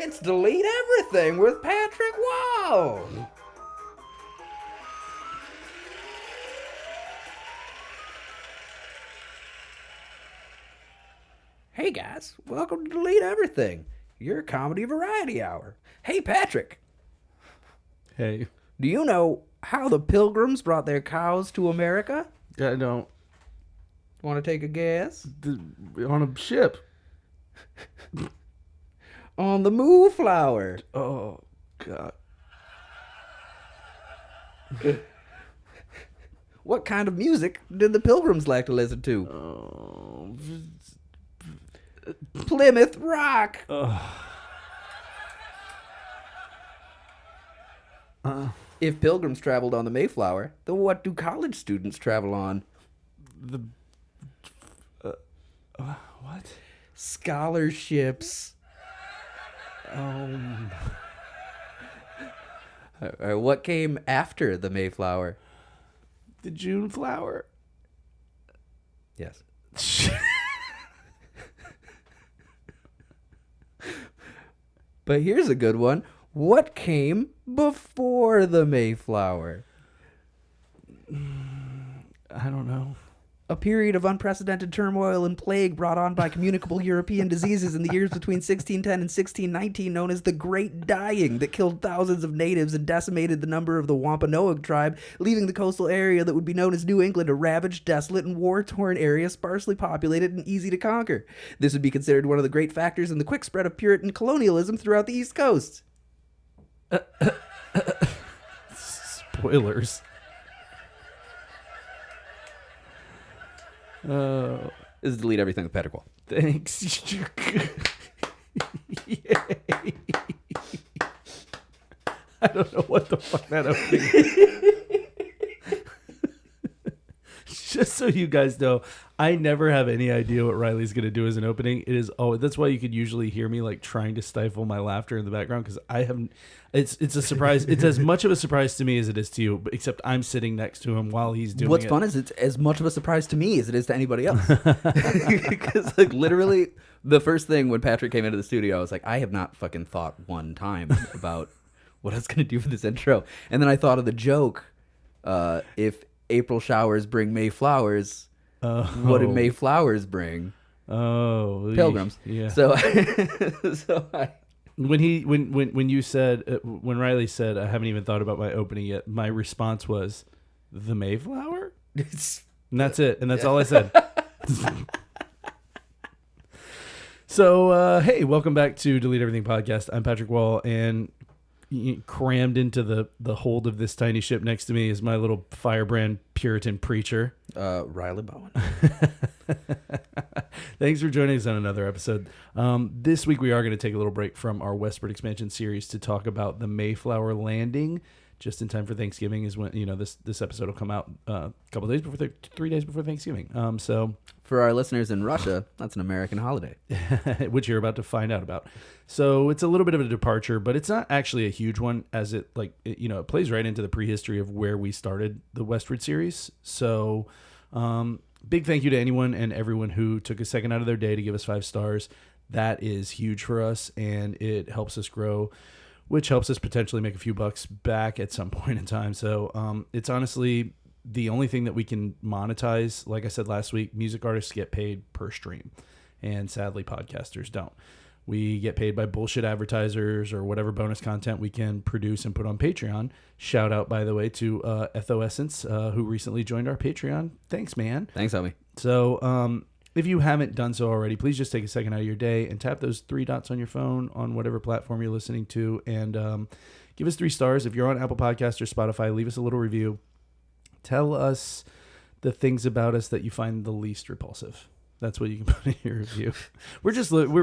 It's Delete Everything with Patrick Wall. Hey guys, welcome to Delete Everything, your comedy variety hour. Hey Patrick, Hey. do you know how the Pilgrims brought their cows to America? I don't. Want to take a guess? On a ship. On the Mayflower. Oh, God. What kind of music did the Pilgrims like to listen to? Oh. Plymouth Rock. If Pilgrims traveled on the Mayflower, then what do college students travel on? What? Scholarships. What came after the Mayflower? The June flower? Yes. But here's a good one. What came before the Mayflower? I don't know. A period of unprecedented turmoil and plague brought on by communicable European diseases in the years between 1610 and 1619, known as the Great Dying, that killed thousands of natives and decimated the number of the Wampanoag tribe, leaving the coastal area that would be known as New England a ravaged, desolate, and war-torn area sparsely populated and easy to conquer. This would be considered one of the great factors in the quick spread of Puritan colonialism throughout the East Coast. Spoilers. This is Delete Everything with Patrick Wall. Thanks. Yay. I don't know what the fuck that opening is. Just so you guys know, I never have any idea what Riley's going to do as an opening. It is that's why you could usually hear me like trying to stifle my laughter in the background, because I haven't. It's a surprise. It's as much of a surprise to me as it is to you, except I'm sitting next to him while he's doing it. What's fun is it's as much of a surprise to me as it is to anybody else. Because like literally the first thing when Patrick came into the studio, I was like, I have not fucking thought one time about what I was going to do for this intro. And then I thought of the joke, if April showers bring May flowers, what do May flowers bring? Oh, Pilgrims. Yeah. So when Riley said, I haven't even thought about my opening yet, my response was, the Mayflower? And that's it. And that's all I said. So, hey, welcome back to Delete Everything Podcast. I'm Patrick Wall, and crammed into the hold of this tiny ship next to me is my little firebrand Puritan preacher, Riley Bowen. Thanks for joining us on another episode. This week we are going to take a little break from our Westward Expansion series to talk about the Mayflower landing. Just in time for Thanksgiving is when this episode will come out a couple days before 3 days before Thanksgiving. So for our listeners in Russia, that's an American holiday, which you're about to find out about. So it's a little bit of a departure, but it's not actually a huge one, as it plays right into the prehistory of where we started the Westward series. So big thank you to anyone and everyone who took a second out of their day to give us 5 stars. That is huge for us, and it helps us grow, which helps us potentially make a few bucks back at some point in time. So it's honestly the only thing that we can monetize. Like I said last week, music artists get paid per stream, and sadly podcasters don't. We get paid by bullshit advertisers or whatever bonus content we can produce and put on Patreon. Shout out, by the way, to Etho Essence, who recently joined our Patreon. Thanks, man. Thanks, homie. So if you haven't done so already, please just take a second out of your day and tap those 3 dots on your phone on whatever platform you're listening to, and give us 3 stars. If you're on Apple Podcasts or Spotify, leave us a little review. Tell us the things about us that you find the least repulsive. That's what you can put in your review. We're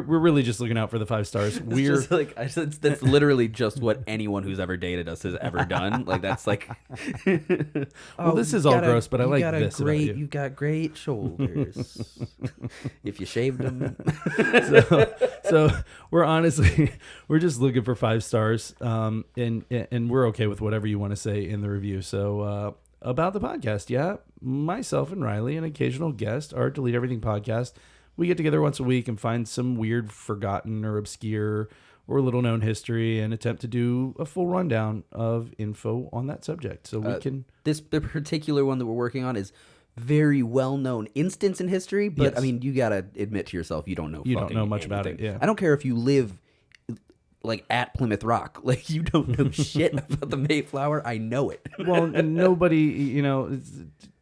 really just looking out for the 5 stars. We're just like that's literally just what anyone who's ever dated us has ever done. Like that's like, well, this is all gross, but I like this about you. You've got great shoulders. If you shaved them. So we're just looking for 5 stars, and we're okay with whatever you want to say in the review. So about the podcast, yeah, myself and Riley, an occasional guest, our Delete Everything podcast, we get together once a week and find some weird, forgotten, or obscure, or little known history and attempt to do a full rundown of info on that subject. So we can. The particular one that we're working on is very well known instance in history, but Yes. I mean, you gotta admit to yourself you don't know. You don't know much anything about it. Yeah. I don't care if you live like at Plymouth Rock, like you don't know shit about the Mayflower. I know it. Well, and nobody,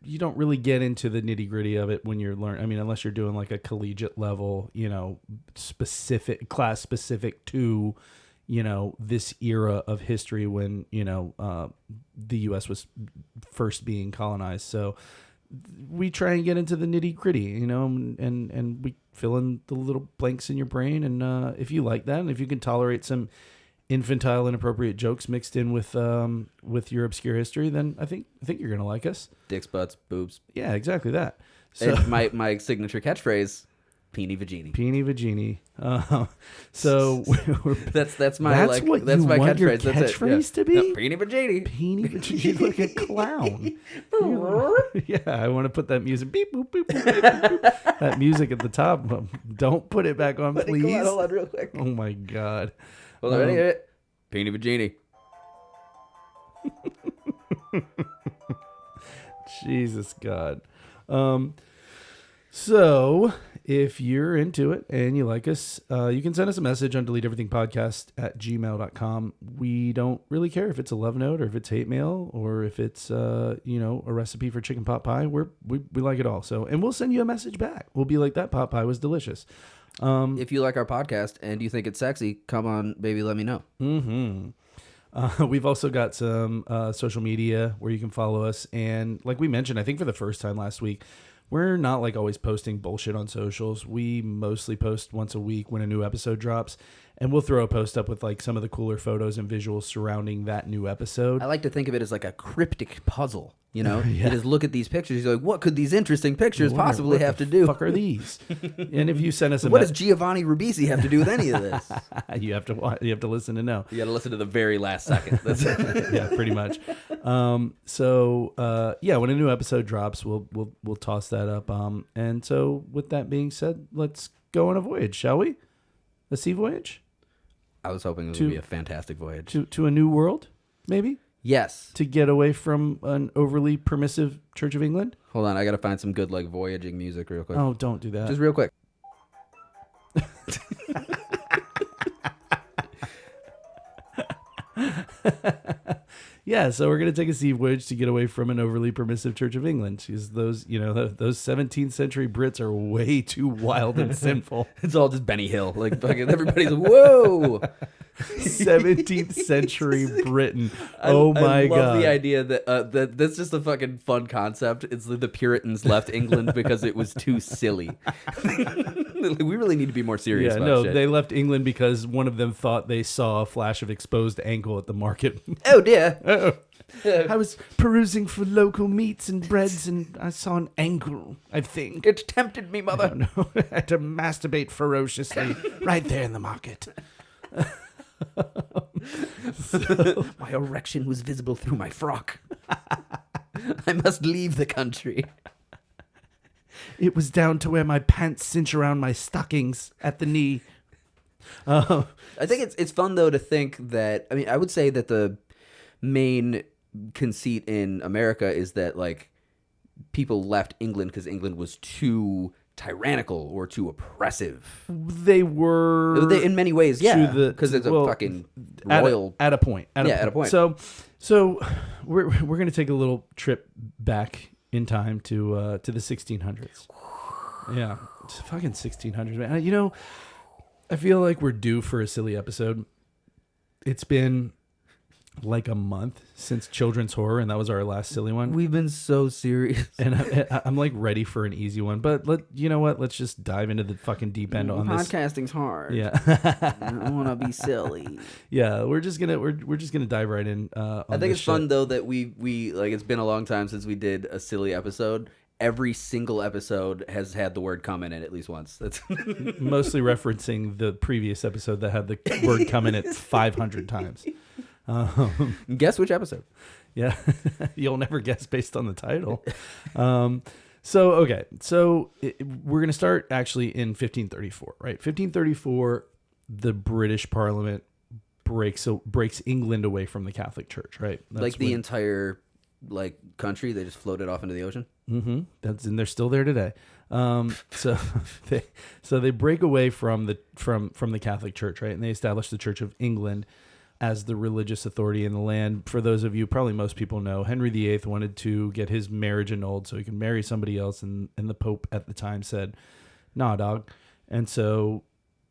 you don't really get into the nitty gritty of it when you're learning. I mean, unless you're doing like a collegiate level, specific class specific to, this era of history when, the U.S. was first being colonized. So we try and get into the nitty gritty, and we fill in the little blanks in your brain. And if you like that, and if you can tolerate some infantile, inappropriate jokes mixed in with your obscure history, then I think you're gonna like us. Dicks, butts, boobs. Yeah, exactly that. So And my signature catchphrase, Peeny Vagini. Peeny Vagini. So That's my that's what you my want your catchphrase. That's it. catchphrase to be? No, Peeny Vagini. Peeny Vagini. You're like a clown. Yeah, I want to put that music. Beep boop boop boop. Beep, boop, boop. That music at the top. Don't put it back on, please. Hold on real quick. Oh my god. Hold on, ready? Peeny Vagini. Jesus God. So if you're into it and you like us, you can send us a message on deleteeverythingpodcast@gmail.com. We don't really care if it's a love note or if it's hate mail or if it's, a recipe for chicken pot pie. We like it all. So, and we'll send you a message back. We'll be like, that pot pie was delicious. If you like our podcast and you think it's sexy, come on, baby, let me know. Mm-hmm. We've also got some social media where you can follow us. And like we mentioned, I think for the first time last week, we're not like always posting bullshit on socials. We mostly post once a week when a new episode drops. And we'll throw a post up with like some of the cooler photos and visuals surrounding that new episode. I like to think of it as like a cryptic puzzle. Yeah. You just look at these pictures. You're like, what could these interesting pictures Wonder possibly what have the to do? Fuck are these? And if you send us a What does Giovanni Ribisi have to do with any of this? you have to listen to know. You got to listen to the very last second. That's Yeah, pretty much. When a new episode drops, we'll toss that up. And so with that being said, let's go on a voyage, shall we? A sea voyage I was hoping it would be a fantastic voyage. to a new world, maybe. Yes. To get away from an overly permissive Church of England. Hold on, I got to find some good like voyaging music real quick. Oh, don't do that. Just real quick. Yeah, so we're gonna take a sea voyage to get away from an overly permissive Church of England, because those 17th century Brits are way too wild and sinful. It's all just Benny Hill. Like fucking everybody's whoa. 17th century Britain. Oh my God! I love the idea that that's just a fucking fun concept. It's the Puritans left England because it was too silly. We really need to be more serious. about shit. They left England because one of them thought they saw a flash of exposed ankle at the market. Oh dear. I was perusing for local meats and breads, and I saw an ankle, I think. It tempted me, mother. No, I had to masturbate ferociously right there in the market. My erection was visible through my frock. I must leave the country. It was down to where my pants cinch around my stockings at the knee. I think it's fun though to think that, I mean, I would say that the main conceit in America is that like people left England because England was too tyrannical or too oppressive. They were in many ways, yeah, because it's a fucking royal at a point. At a point. So we're gonna take a little trip back in time to the 1600s. Yeah, it's fucking 1600s, man. I feel like we're due for a silly episode. It's been like a month since Children's Horror, and that was our last silly one. We've been so serious, and I'm like ready for an easy one. But you know what? Let's just dive into the fucking deep end on this. Podcasting's hard. Yeah, I want to be silly. Yeah, we're just gonna dive right in. I think it's fun though that we like. It's been a long time since we did a silly episode. Every single episode has had the word "come" in it at least once. That's mostly referencing the previous episode that had the word "come" in it 500 times. Guess which episode? Yeah, you'll never guess based on the title. So we're gonna start actually in 1534, right? 1534, the British Parliament breaks England away from the Catholic Church, right? That's like the entire country, they just floated off into the ocean. Mm-hmm. And they're still there today. So they break away from the Catholic Church, right? And they establish the Church of England as the religious authority in the land. For those of you, probably most people know, Henry VIII wanted to get his marriage annulled so he could marry somebody else, and the Pope at the time said, "Nah, dog." And so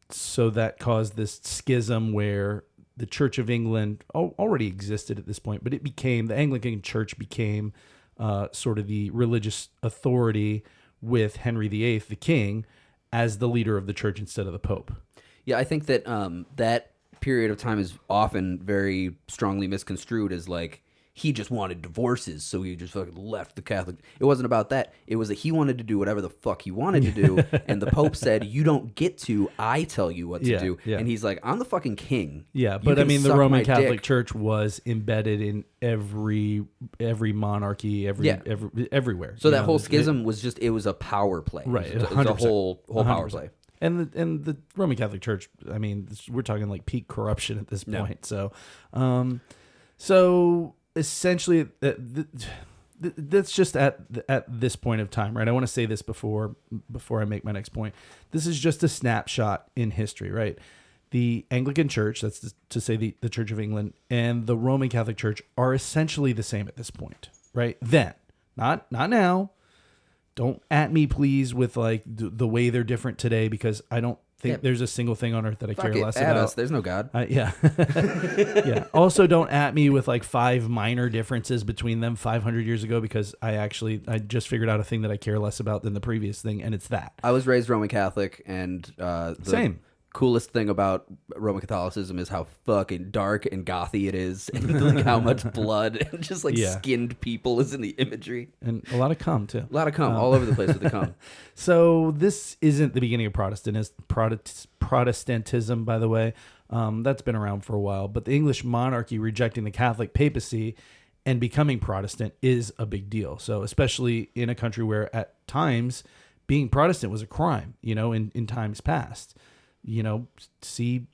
that caused this schism where the Church of England already existed at this point, but the Anglican Church became sort of the religious authority with Henry VIII, the king, as the leader of the church instead of the Pope. Yeah, I think that that period of time is often very strongly misconstrued as like he just wanted divorces, so he just fucking left the Catholic. It wasn't about that. It was that he wanted to do whatever the fuck he wanted to do, and the Pope said, "You don't get to. I tell you what to do." Yeah. And he's like, "I'm the fucking king." Yeah, You but I can mean, the suck Roman my Catholic dick." Church was embedded in every monarchy, everywhere. So that whole schism was just, it was a power play. Right, It was a 100%. whole power 100%. play. And the Roman Catholic Church, I mean, we're talking like peak corruption at this point. So, so essentially, that's just at this point of time, right? I want to say this before I make my next point. This is just a snapshot in history, right? The Anglican Church, that's to say the Church of England, and the Roman Catholic Church are essentially the same at this point, right? Then, not now. Don't at me, please, with like the way they're different today, because I don't think there's a single thing on earth that I care less about. Us. There's no God. Yeah. Yeah. Also, don't at me with like 5 minor differences between them 500 years ago, because I just figured out a thing that I care less about than the previous thing, and it's that. I was raised Roman Catholic, and the Same. coolest thing about Roman Catholicism is how fucking dark and gothy it is, and like how much blood and just like skinned people is in the imagery, and a lot of cum too. A lot of cum all over the place with the cum. So this isn't the beginning of Protestantism, by the way. That's been around for a while, but the English monarchy rejecting the Catholic papacy and becoming Protestant is a big deal. So especially in a country where at times being Protestant was a crime, in times past. See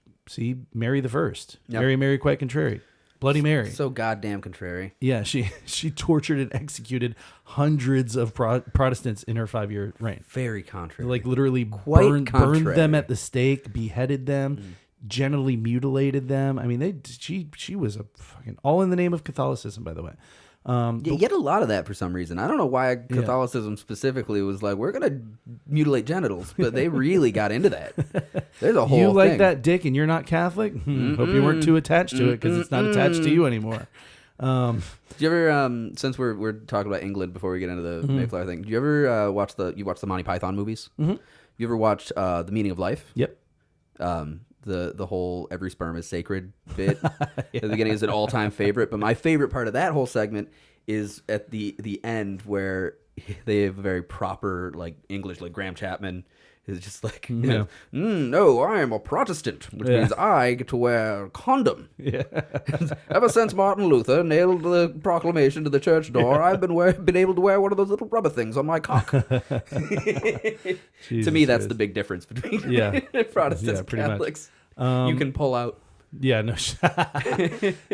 Mary the First, Yep. Mary quite contrary, Bloody Mary. So goddamn contrary. Yeah, she tortured and executed hundreds of Protestants in her 5-year reign. Very contrary. Like literally Quite burned them at the stake, beheaded them, genitally mutilated them. I mean, she was a fucking all in the name of Catholicism, by the way. You get a lot of that for some reason. I don't know why Catholicism specifically was like, we're gonna mutilate genitals, but they really got into that. There's a whole you like thing. that dick and you're not Catholic? Hope you weren't too attached to it, because it's not attached to you anymore. Do you ever, since we're talking about England before we get into the Mayflower thing, do you ever watch the Monty Python movies? You ever watch The Meaning of Life? Yep. The whole every sperm is sacred bit at the beginning is an all-time favorite, but my favorite part of that whole segment is at the end, where they have a very proper like English, like Graham Chapman is just like, no, I am a Protestant, which means I get to wear a condom. Yeah. Ever since Martin Luther nailed the proclamation to the church door, I've been able to wear one of those little rubber things on my cock. To me, that's the big difference between Protestants and Catholics. You can pull out. Yeah, no.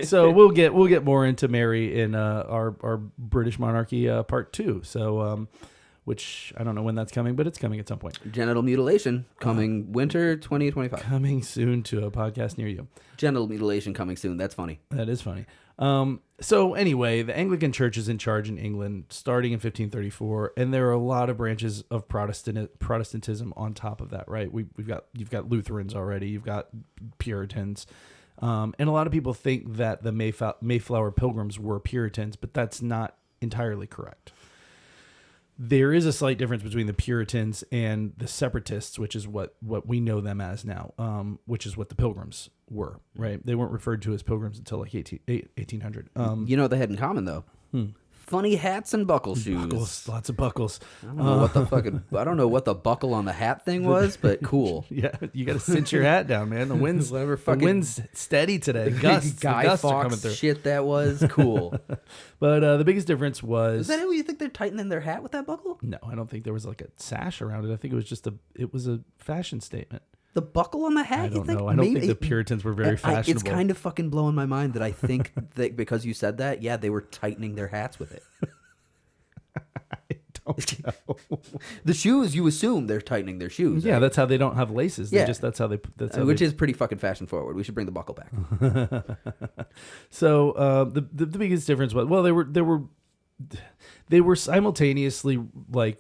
So we'll get more into Mary in our British monarchy part 2. So which I don't know when that's coming, but it's coming at some point. Genital mutilation coming winter 2025. Coming soon to a podcast near you. Genital mutilation coming soon. That's funny. That is funny. So anyway, the Anglican Church is in charge in England starting in 1534, and there are a lot of branches of Protestantism on top of that, right? You've got Lutherans already, you've got Puritans, and a lot of people think that the Mayflower Pilgrims were Puritans, but that's not entirely correct. There is a slight difference between the Puritans and the Separatists, which is what we know them as now, which is what the Pilgrims were, right? They weren't referred to as Pilgrims until like 1800. You know what they had in common, though? Funny hats and buckle shoes. Buckles, lots of buckles. I don't know what the buckle on the hat thing was, but cool. Yeah, you got to cinch your hat down, man. The wind's steady today. Gusts, Guy gusts Fawkes are coming through. Shit, that was cool. But the biggest difference was... Is that how you think they're tightening their hat with that buckle? No, I don't think there was like a sash around it. I think it was just a fashion statement. The buckle on the hat? I don't you think? know. I don't think the Puritans were very fashionable. It's kind of fucking blowing my mind that I think that because you said that, yeah, they were tightening their hats with it. I don't know. The shoes, you assume they're tightening their shoes. Yeah, right? that's how they don't have laces. Yeah. That's how they. Which is pretty fucking fashion forward. We should bring the buckle back. So the biggest difference was, well, they were simultaneously like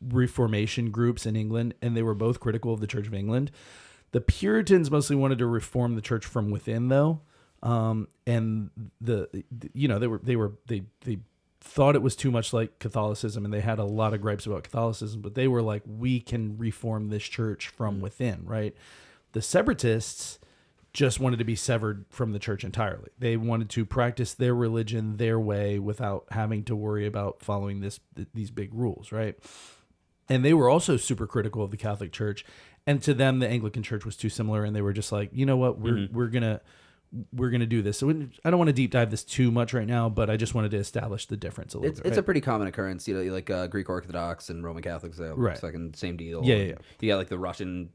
Reformation groups in England, and they were both critical of the Church of England. The Puritans mostly wanted to reform the church from within, though, and they thought it was too much like Catholicism, and they had a lot of gripes about Catholicism, but they were like, we can reform this church from within, right? The Separatists just wanted to be severed from the church entirely. They wanted to practice their religion their way without having to worry about following these big rules, right? And they were also super critical of the Catholic Church, and to them the Anglican Church was too similar, and they were just like, you know what, we're gonna do this. So I don't want to deep dive this too much right now, but I just wanted to establish the difference a little bit. It's a pretty common occurrence, you know, like Greek Orthodox and Roman Catholics. Right. It's fucking same deal. Yeah. You got like the Russian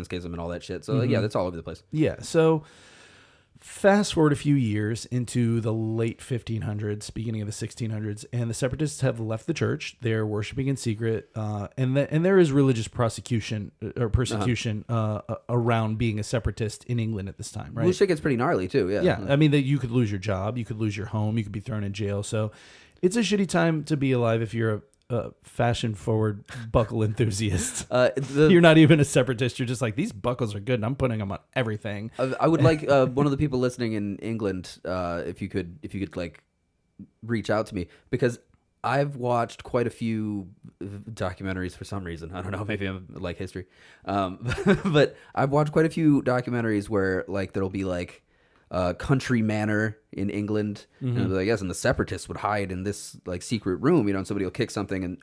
schism and all that shit. So yeah, that's all over the place. Yeah. So fast forward a few years into the late 1500s, beginning of the 1600s, and the Separatists have left the church. They're worshiping in secret, and there is religious persecution around being a separatist in England at this time, right? Well, shit gets pretty gnarly too. Yeah. Yeah. I mean, that you could lose your job, you could lose your home, you could be thrown in jail. So it's a shitty time to be alive if you're a fashion-forward buckle enthusiast. You're not even a separatist. You're just like, these buckles are good, and I'm putting them on everything. I would like one of the people listening in England, if you could like reach out to me, because I've watched quite a few documentaries for some reason. I don't know, maybe I'm like history, but I've watched quite a few documentaries where like there'll be like country manor in England, and I guess, and the separatists would hide in this like secret room, you know, and somebody will kick something and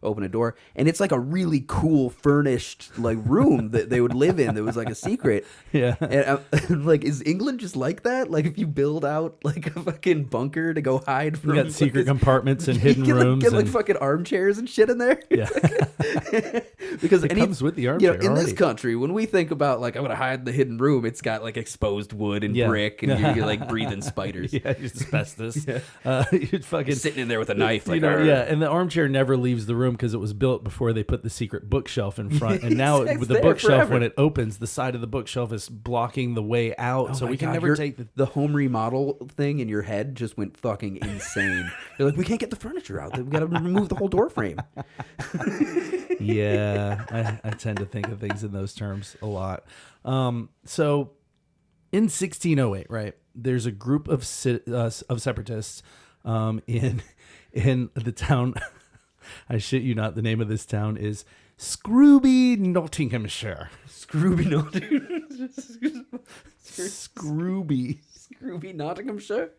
open a door, and it's like a really cool furnished like room that they would live in that was like a secret. Yeah. And like, is England just like that? Like, if you build out like a fucking bunker to go hide from, You got secret compartments and hidden rooms, get like fucking armchairs and shit in there. Yeah. Because it comes with the armchair. You know, in this country, when we think about like, I'm gonna hide in the hidden room, it's got like exposed wood and brick, and you're like breathing spiders. Yeah, just asbestos. You're fucking sitting in there with a knife, like, and the armchair never leaves the room because it was built before they put the secret bookshelf in front, and now with the bookshelf forever. When it opens, the side of the bookshelf is blocking the way out, so we can never take the home remodel thing in your head just went fucking insane. You're like, we can't get the furniture out. We got to remove the whole door frame. Yeah, I tend to think of things in those terms a lot. So in 1608, right, there's a group of separatists in the town. I shit you not, the name of this town is Scrooby, Nottinghamshire. Scrooby, Nottinghamshire. Scrooby, Nottinghamshire.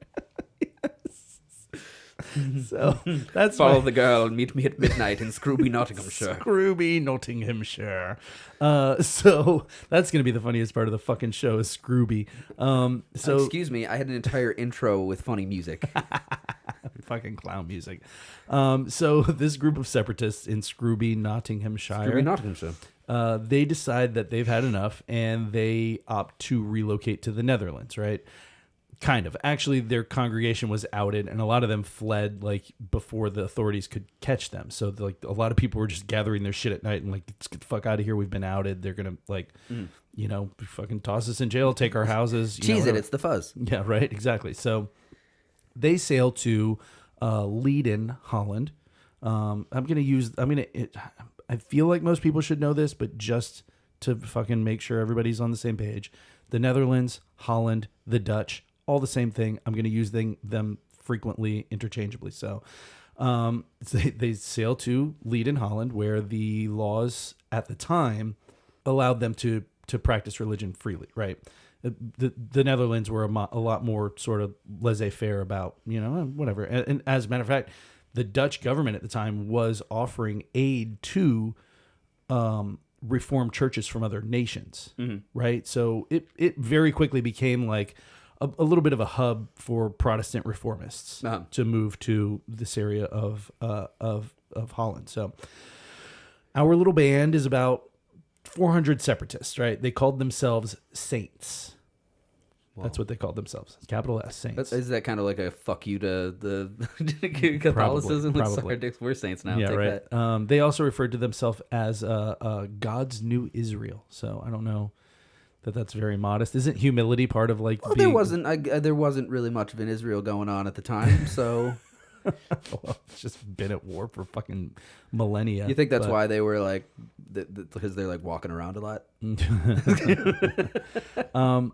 So that's follow the girl and meet me at midnight in Scrooby, Nottinghamshire. Scrooby, Nottinghamshire. So that's gonna be the funniest part of the fucking show is Scrooby. So excuse me, I had an entire intro with funny music. Fucking clown music. So this group of separatists in Scrooby, Nottinghamshire. They decide that they've had enough, and they opt to relocate to the Netherlands, right? Kind of. Actually, their congregation was outed, and a lot of them fled like before the authorities could catch them. So like a lot of people were just gathering their shit at night and like, let's get the fuck out of here. We've been outed. They're gonna like, you know, fucking toss us in jail, take our houses. Cheese it. It's the fuzz. Yeah, right. Exactly. So they sail to Leiden, Holland. I feel like most people should know this, but just to fucking make sure everybody's on the same page, the Netherlands, Holland, the Dutch, all the same thing. I'm going to use them frequently, interchangeably. So they sail to Leiden, Holland, where the laws at the time allowed them to practice religion freely, right? The Netherlands were a lot more sort of laissez-faire about, you know, whatever. And as a matter of fact, the Dutch government at the time was offering aid to reformed churches from other nations, right? So it very quickly became like a little bit of a hub for Protestant reformists to move to this area of Holland. So our little band is about 400 separatists, right? They called themselves saints. That's what they called themselves. Capital S, saints. Is that kind of like a fuck you to the Catholicism? Probably. We're saints now. Yeah, Take right. that. They also referred to themselves as God's new Israel. So I don't know that's very modest. Isn't humility part of like? Well, being... there wasn't really much of an Israel going on at the time, so. Well, it's just been at war for fucking millennia. You think that's why they were like, because they're like walking around a lot?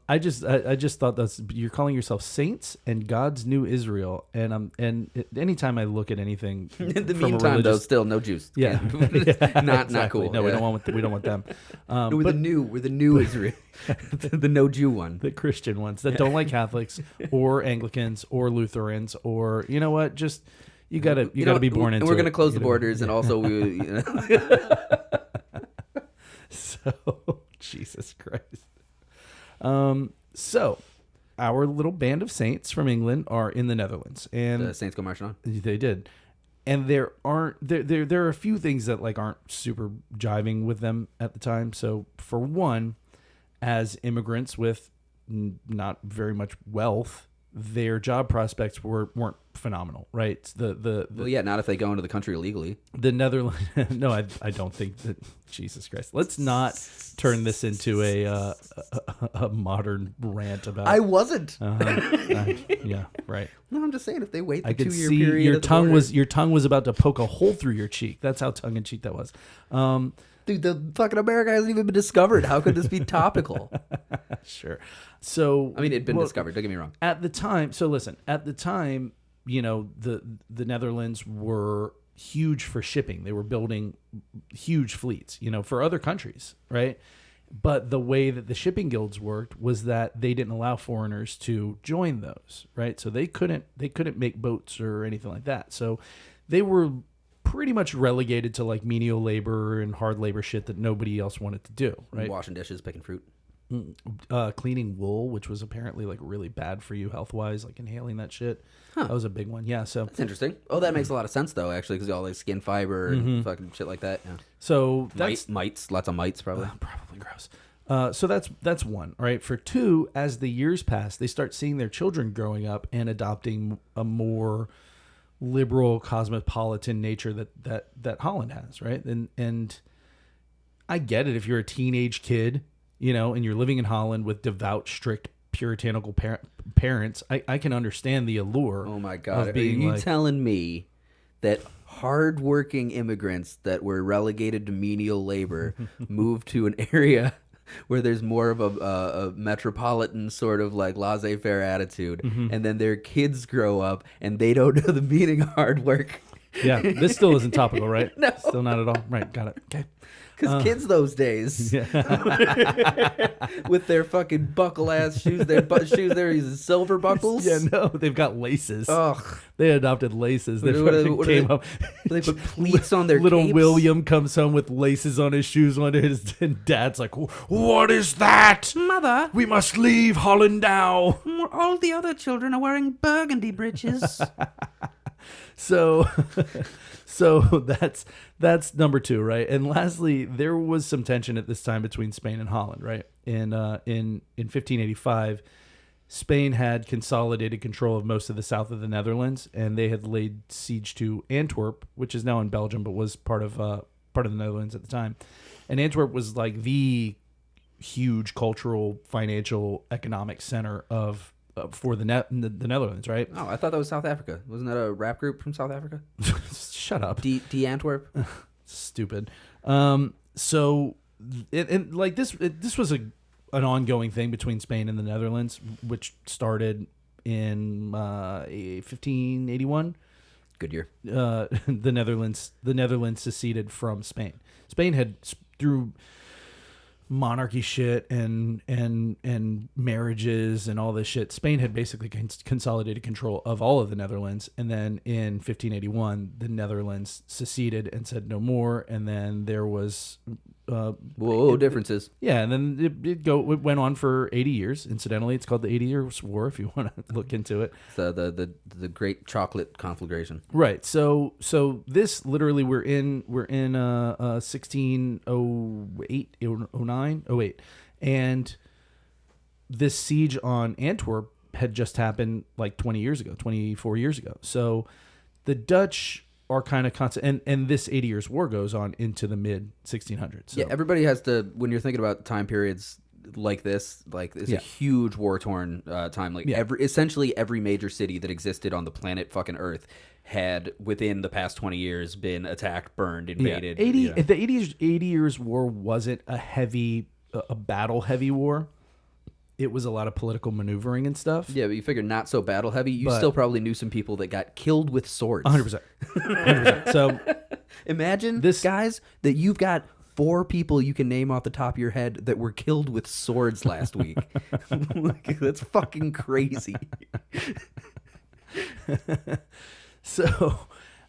I just thought you're calling yourself saints and God's new Israel, and anytime I look at anything, in the meantime, though, still no juice. Yeah, not cool. No, we don't want them. We're the new Israel, the no Jew one, the Christian ones that don't like Catholics or Anglicans or Lutherans or you know what, just you gotta be born into. And we're gonna it, close the borders, and also we. So Jesus Christ. So our little band of saints from England are in the Netherlands, and the Saints go marching on. They did, and there are a few things that like aren't super jiving with them at the time. So for one, as immigrants with not very much wealth, their job prospects weren't phenomenal, right? Well, yeah, not if they go into the country illegally. The Netherlands. No, I don't think that. Jesus Christ, let's not turn this into a modern rant about. I wasn't. Yeah, right. No, I'm just saying if they wait the I could 2-year see period. your tongue was about to poke a hole through your cheek. That's how tongue in cheek that was. Dude, the fucking America hasn't even been discovered. How could this be topical? Sure. So I mean, it'd been discovered. Don't get me wrong. At the time, the Netherlands were huge for shipping. They were building huge fleets, for other countries, right? But the way that the shipping guilds worked was that they didn't allow foreigners to join those, right? So they couldn't make boats or anything like that. So they were pretty much relegated to like menial labor and hard labor shit that nobody else wanted to do, right? Washing dishes, picking fruit. Cleaning wool, which was apparently like really bad for you health wise, like inhaling that shit. Huh. That was a big one. Yeah. So that's interesting. Oh, that makes a lot of sense though, actually, because all like skin fiber and fucking shit like that. Yeah. So that's mites, lots of mites, probably. Probably gross. So that's one. All right. For two, as the years pass, they start seeing their children growing up and adopting a more liberal cosmopolitan nature that Holland has, right? And I get it if you're a teenage kid, and you're living in Holland with devout, strict, puritanical parents. I can understand the allure. Oh my God! Are you telling me that hardworking immigrants that were relegated to menial labor moved to an area where there's more of a metropolitan sort of like laissez-faire attitude, and then their kids grow up and they don't know the meaning of hard work? Yeah, this still isn't topical, right? No. Still not at all. Right, got it. Okay. Because kids those days, Yeah. with their fucking buckle-ass shoes, shoes they're using silver buckles. Yeah, no, they've got laces. Ugh. They adopted laces. They What came up. They put pleats on their Little capes? William comes home with laces on his shoes one day, and Dad's like, "What is that, Mother? We must leave Holland now." All the other children are wearing burgundy breeches. So that's number two, right? And lastly, there was some tension at this time between Spain and Holland, right? And in 1585, Spain had consolidated control of most of the south of the Netherlands, and they had laid siege to Antwerp, which is now in Belgium, but was part of the Netherlands at the time. And Antwerp was like the huge cultural, financial, economic center for the Netherlands, right? Oh, I thought that was South Africa. Wasn't that a rap group from South Africa? Shut up. D Antwerp. Stupid. So this was an ongoing thing between Spain and the Netherlands, which started in 1581. Good year. The Netherlands seceded from Spain. Spain had through monarchy shit and marriages and all this shit. Spain had basically consolidated control of all of the Netherlands, and then in 1581 the Netherlands seceded and said no more, and then there was Whoa, differences. Yeah, and then it went on for 80 years. Incidentally, it's called the 80 Years' War if you want to look into it. The Great Chocolate Conflagration. Right. So this literally we're in 1608, 09, 08, and this siege on Antwerp had just happened like 24 years ago. So the Dutch are kind of constant, and this 80 Years' War goes on into the mid 1600s. So. Yeah, everybody has to, when you're thinking about time periods like this, like it's a huge war torn time. Like essentially every major city that existed on the planet fucking Earth had within the past 20 years been attacked, burned, invaded. The 80 Years' War wasn't a battle heavy war. It was a lot of political maneuvering and stuff. Yeah, but you figure not so battle heavy. You still probably knew some people that got killed with swords. 100%. 100%. So imagine guys, that you've got 4 people you can name off the top of your head that were killed with swords last week. Like, that's fucking crazy. So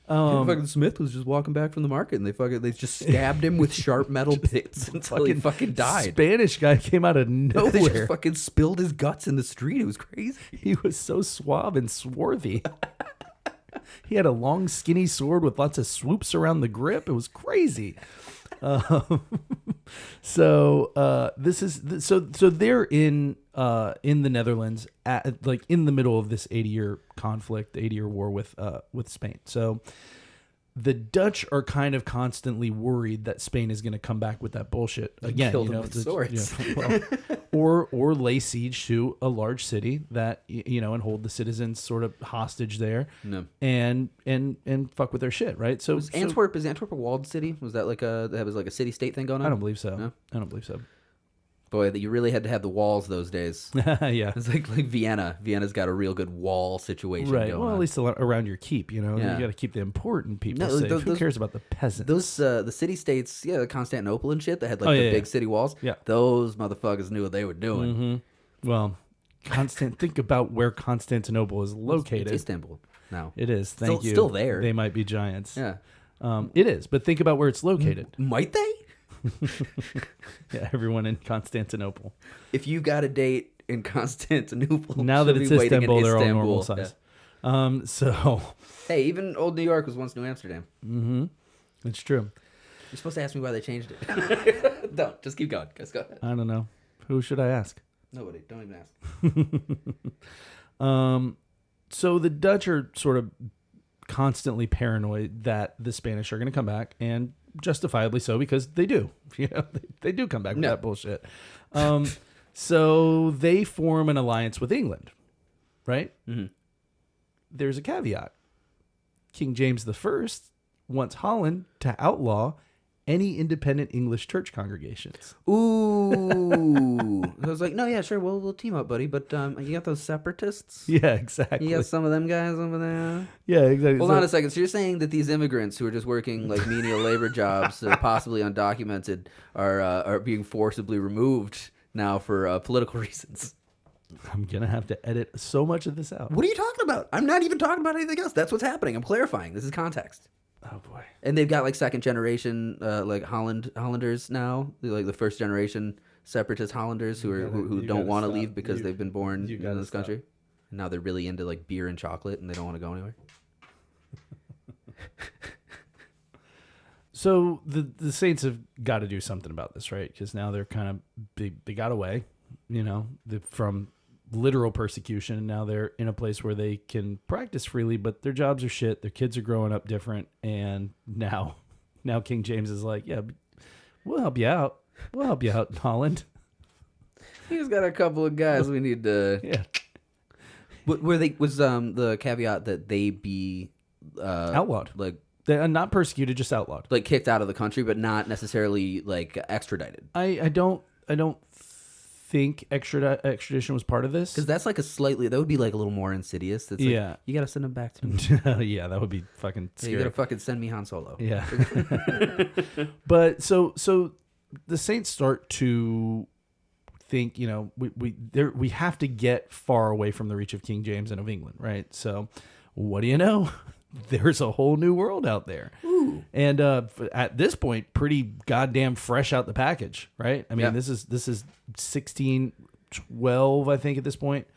fucking Smith was just walking back from the market, and they just stabbed him with sharp metal pits until he fucking died. Spanish guy came out of nowhere. They just fucking spilled his guts in the street. It was crazy. He was so suave and swarthy. He had a long, skinny sword with lots of swoops around the grip. It was crazy. So they're in the Netherlands in the middle of this 80-year conflict, 80-year war with Spain. So the Dutch are kind of constantly worried that Spain is going to come back with that bullshit again. Kill them with swords. Or lay siege to a large city that and hold the citizens sort of hostage there. No. And fuck with their shit, right? So is Antwerp a walled city? Was that that was like a city state thing going on? I don't believe so. No? I don't believe so. Boy, you really had to have the walls those days. Yeah. It's like Vienna. Vienna's got a real good wall situation going on. Well, at least around your keep, you got to keep the important people safe. Who cares about the peasants? Those the city-states, Constantinople and shit, that had the big city walls. Yeah. Those motherfuckers knew what they were doing. Mm-hmm. Well, think about where Constantinople is located. It's Istanbul now. It is. Thank you. Still there. They might be giants. Yeah. It is, but think about where it's located. Might they? Yeah, everyone in Constantinople. If you got a date in Constantinople, now that it's Istanbul, they're all normal size. Yeah. So hey, even old New York was once New Amsterdam. Mm-hmm. It's true. You're supposed to ask me why they changed it. Don't. Just keep going. Just go ahead. I don't know. Who should I ask? Nobody. Don't even ask. So the Dutch are sort of constantly paranoid that the Spanish are going to come back, and justifiably so, because they do. They do come back with that bullshit. So they form an alliance with England, right? Mm-hmm. There's a caveat. King James I wants Holland to outlaw any independent English church congregations. Ooh. I was like, no, yeah, sure, we'll team up, buddy. But you got those separatists? Yeah, exactly. You got some of them guys over there? Yeah, exactly. Hold on a second. So you're saying that these immigrants who are just working like menial labor jobs, possibly undocumented, are being forcibly removed now for political reasons? I'm going to have to edit so much of this out. What are you talking about? I'm not even talking about anything else. That's what's happening. I'm clarifying. This is context. Oh boy! And they've got like second generation, like Hollanders now, like the first generation separatist Hollanders who don't want to leave because they've been born in this country. And now they're really into like beer and chocolate, and they don't want to go anywhere. So the Saints have got to do something about this, right? Because now they're kind of they got away, from literal persecution, and now they're in a place where they can practice freely, but their jobs are shit, their kids are growing up different, and now King James is like, yeah, we'll help you out in Holland. He's got a couple of guys we need to was the caveat that they be outlawed, like they're not persecuted, just outlawed, like kicked out of the country, but not necessarily like extradited. I don't think extradition was part of this, because that's like that would be like a little more insidious. It's like, you gotta send him back to me. Yeah, that would be fucking scary. You gotta fucking send me Han Solo. Yeah. But so the Saints start to think, we have to get far away from the reach of King James and of England, right? So what do you know? there's a whole new world out there. Ooh. And at this point, pretty goddamn fresh out the package, right? I mean, Yeah. this is 1612, I think, at this point.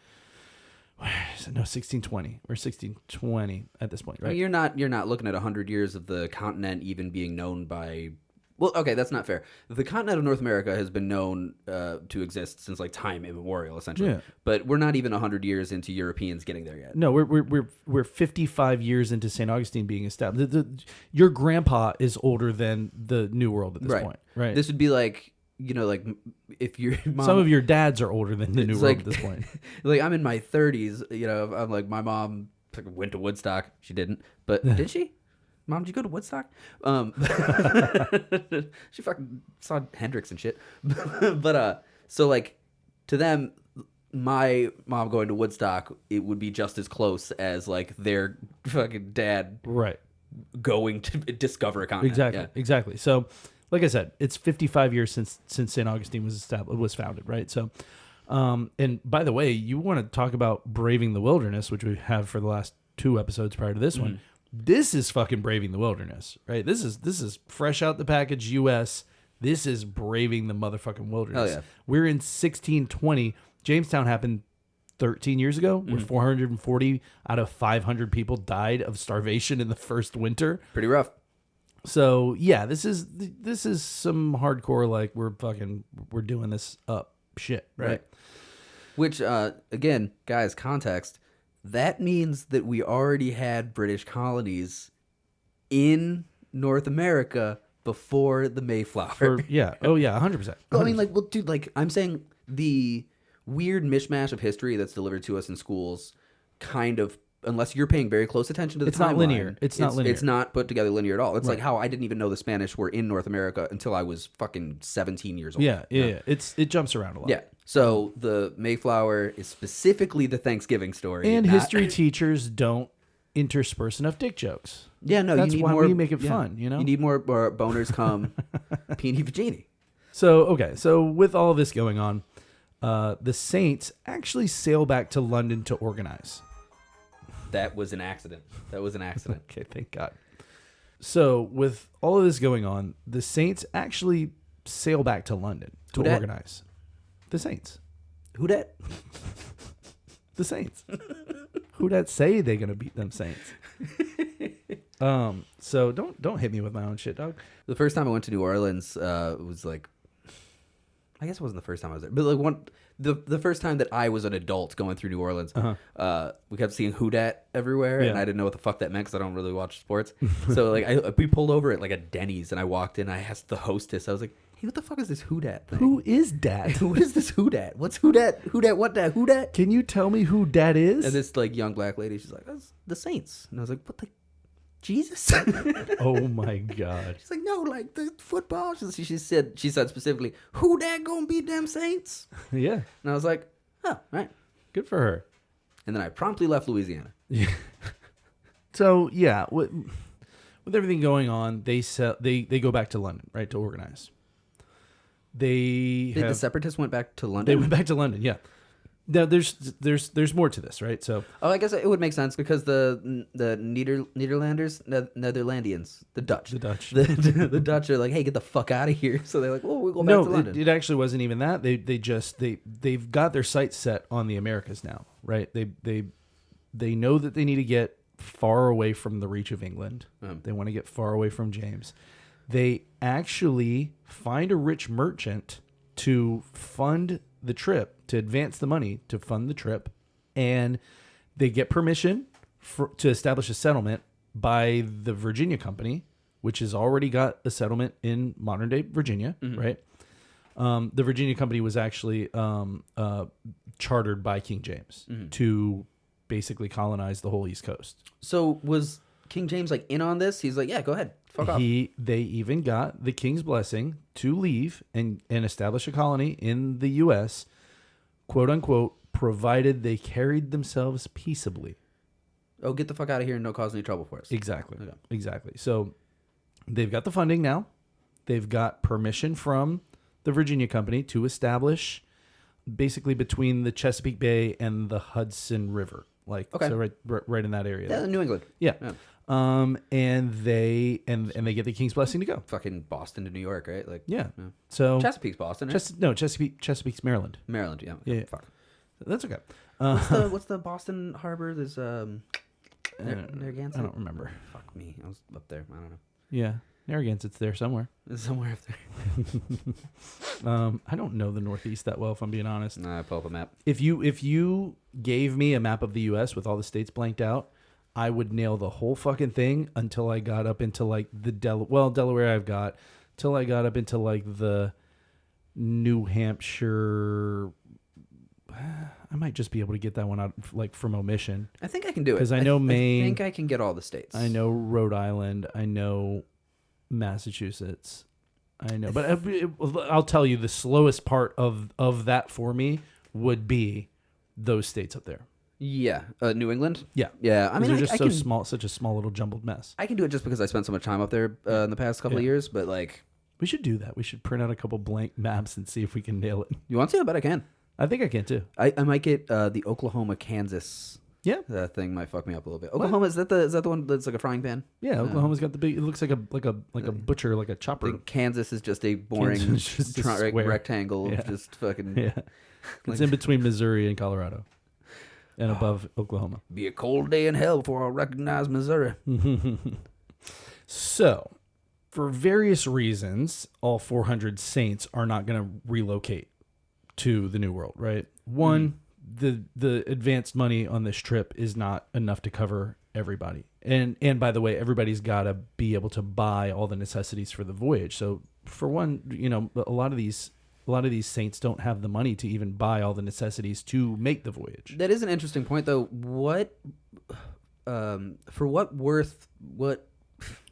No, 1620. We're 1620 at this point, right? You're not looking at 100 years of the continent even being known by. Well, okay, that's not fair. The continent of North America has been known to exist since like time immemorial, essentially. Yeah. But we're not even 100 years into Europeans getting there yet. No, we're 55 years into St. Augustine being established. Your grandpa is older than the New World at this point, right? This would be like, like if your mom, Some of your dads are older than the New World at this point. Like I'm in my 30s, I'm like, my mom went to Woodstock. She didn't, but did she? Mom, did you go to Woodstock? She fucking saw Hendrix and shit. But so like to them, my mom going to Woodstock, it would be just as close as like their fucking dad Right. going to discover a continent. Exactly. Yeah. Exactly. So, like I said, it's 55 years since St. Augustine was founded, right? So, and by the way, you want to talk about braving the wilderness, which we have for the last 2 episodes prior to this one. This is fucking braving the wilderness, right? This is fresh out the package U.S. This is braving the motherfucking wilderness. Hell yeah. We're in 1620. Jamestown happened 13 years ago, where 440 out of 500 people died of starvation in the first winter. Pretty rough. So yeah, this is some hardcore, like we're doing this up shit, right? Which again, guys, context. That means that we already had British colonies in North America before the Mayflower. Yeah. Oh yeah, 100%. I mean, like, well, dude, like, I'm saying the weird mishmash of history that's delivered to us in schools, kind of, unless you're paying very close attention to the It's not timeline, linear. It's not linear. It's not put together linear at all. It's like Right. how I didn't even know the Spanish were in North America until I was fucking 17 years old. Yeah. It jumps around a lot. Yeah. So the Mayflower is specifically the Thanksgiving story. And not- history teachers don't intersperse enough dick jokes. Yeah, no, That's you need why more. we make it fun, you know? You need more boners come Peony Vagini. So with all of this going on, the Saints actually sail back to London to organize. That was an accident. Okay, thank God. So with all of this going on, the Saints actually sail back to London to Who dat? organize. The Saints. Who dat? The Saints. Who that say they gonna beat them Saints? So don't hit me with my own shit, dog. The first time I went to New Orleans was like, I guess it wasn't the first time I was there, but like the first time that I was an adult going through New Orleans, we kept seeing Who Dat everywhere, and Yeah. I didn't know what the fuck that meant because I don't really watch sports. So like we pulled over at like a Denny's, and I walked in. I asked the hostess, I was like, "Hey, what the fuck is this Who Dat thing? Who is Dat? What is this Who Dat? What's Who Dat? Who Dat? What Dat? Who Dat?" Can you tell me who Dat is? And this like young black lady, she's like, "That's the Saints," and I was like, "What the Jesus?" Oh my God. She's like, "No, like the football." She said specifically, "Who that gonna beat them Saints?" Yeah. And I was like, "Oh, all right." Good for her. And then I promptly left Louisiana. Yeah. So yeah, with everything going on, they go back to London, right, to organize. The separatists went back to London. They went back to London. Yeah. Now there's more to this, right? So I guess it would make sense because the Netherlandians, the Dutch, the Dutch are like, "Hey, get the fuck out of here!" So they're like, "Oh, we'll go back to London." It actually wasn't even that. They've got their sights set on the Americas now, right? They know that they need to get far away from the reach of England. They want to get far away from James. They actually find a rich merchant to fund the trip, to advance the money to fund the trip, and they get permission to establish a settlement by the Virginia Company, which has already got a settlement in modern day Virginia, right? The Virginia Company was actually chartered by King James to basically colonize the whole East Coast. So was King James like in on this? He's like, "Yeah, go ahead, fuck off." They even got the king's blessing to leave and establish a colony in the U.S., quote unquote, provided they carried themselves peaceably. Oh, get the fuck out of here and don't cause any trouble for us. Exactly. Okay. Exactly. So they've got the funding now. They've got permission from the Virginia Company to establish basically between the Chesapeake Bay and the Hudson River. Like, okay. so right in that area. Yeah, New England. Yeah. and they get the king's blessing to go. Fucking Boston to New York, right? Like, Yeah. So Chesapeake's Boston, right? Chesapeake's Maryland. Maryland, yeah. Yeah. Fuck. That's okay. What's the Boston harbor? There's Narragansett. I don't remember. Fuck me, I was up there. I don't know. Yeah, Narragansett's there somewhere. It's somewhere up there. I don't know the Northeast that well, if I'm being honest. Nah, pull up a map. If you gave me a map of the U.S. with all the states blanked out, I would nail the whole fucking thing until I got up into like the Delaware I've got, till I got up into like the New Hampshire. I might just be able to get that one out like from omission. I think I can do it. Because I know Maine. I think I can get all the states. I know Rhode Island. I know Massachusetts. I know. But I'll tell you, the slowest part of that for me would be those states up there. Yeah. New England? Yeah. Yeah. I mean, they're just small, such a small little jumbled mess. I can do it just because I spent so much time up there in the past couple of years, but like... We should do that. We should print out a couple blank maps and see if we can nail it. You want to? I bet I can. I think I can too. I might get the Oklahoma-Kansas thing might fuck me up a little bit. Oklahoma, is that the one that's like a frying pan? Yeah, Oklahoma's got the big, it looks like a butcher, like a chopper. Kansas is just a boring just rectangle of just fucking... Yeah. It's in between Missouri and Colorado. And above Oklahoma. Be a cold day in hell before I recognize Missouri. So, for various reasons, all 400 saints are not going to relocate to the New World, right? One, the advanced money on this trip is not enough to cover everybody. And by the way, everybody's got to be able to buy all the necessities for the voyage. So, for one, a lot of these saints don't have the money to even buy all the necessities to make the voyage. That is an interesting point, though. What, for what worth, what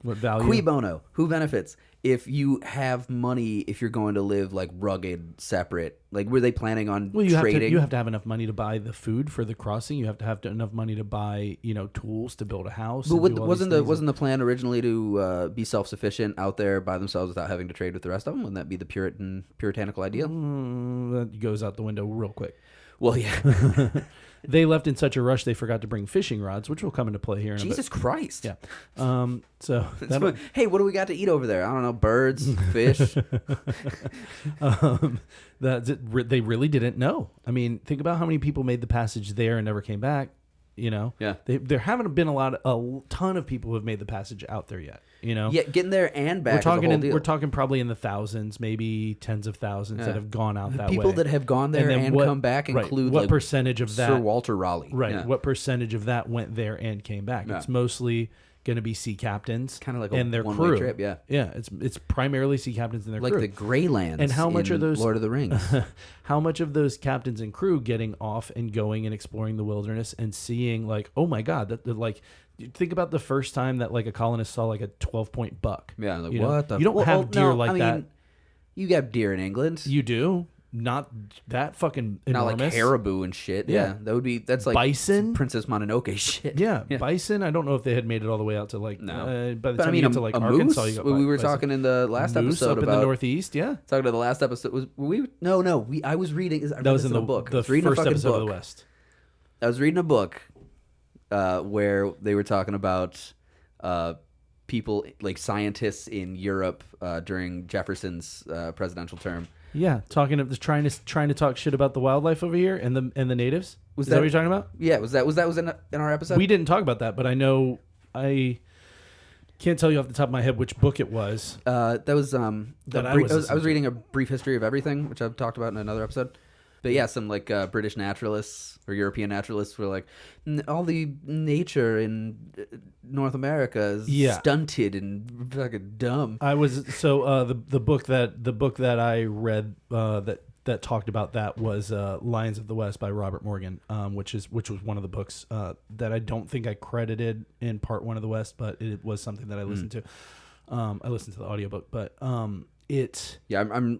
value? Cui bono? Who benefits if you have money? If you're going to live like rugged, separate, like were they planning on trading? You have to have enough money to buy the food for the crossing. You have to have enough money to buy tools to build a house. But wasn't the plan originally to be self-sufficient out there by themselves without having to trade with the rest of them? Wouldn't that be the puritanical ideal? That goes out the window real quick. Well, yeah. They left in such a rush they forgot to bring fishing rods, which will come into play here in Jesus a bit. Christ. Yeah. Hey, what do we got to eat over there? I don't know, birds, fish. They really didn't know. I mean, think about how many people made the passage there and never came back. Yeah. There haven't been a ton of people who have made the passage out there yet. Yeah, getting there and back. We're talking probably in the thousands, maybe tens of thousands that have gone out that way. People that have gone there and come back include what percentage of that? Sir Walter Raleigh. Right. Yeah. What percentage of that went there and came back? Yeah. It's mostly going to be sea captains, kind of like and their one-way crew. Trip. Yeah. Yeah. It's primarily sea captains and their crew, like the Greylands. And how much are those Lord of the Rings? How much of those captains and crew getting off and going and exploring the wilderness and seeing like, oh my God, that like. Think about the first time that like a colonist saw like a 12-point buck. Yeah, like what? You don't have deer that. You got deer in England. You do. Not that fucking enormous. Not like caribou and shit. Yeah, that's like bison, Princess Mononoke shit. Yeah, bison. I don't know if they had made it all the way out to like. No. By the time you get to like Arkansas, moose, you got we were bison. talking in the last episode up about in the Northeast. Yeah, talking to the last episode. I was reading. That was in the book. The first episode of the West. I was reading a book. Where they were talking about people like scientists in Europe during Jefferson's presidential term. Yeah, trying to talk shit about the wildlife over here and the natives. Is that what you're talking about? Yeah, was in our episode? We didn't talk about that, but I know I can't tell you off the top of my head which book it was. That was I was reading A Brief History of Everything, which I've talked about in another episode. But yeah, some like British naturalists or European naturalists were like, all the nature in North America is stunted and fucking dumb. I was the book that I read that talked about that was Lions of the West by Robert Morgan, which was one of the books that I don't think I credited in part one of the West, but it was something that I listened to. I listened to the audiobook, but I'm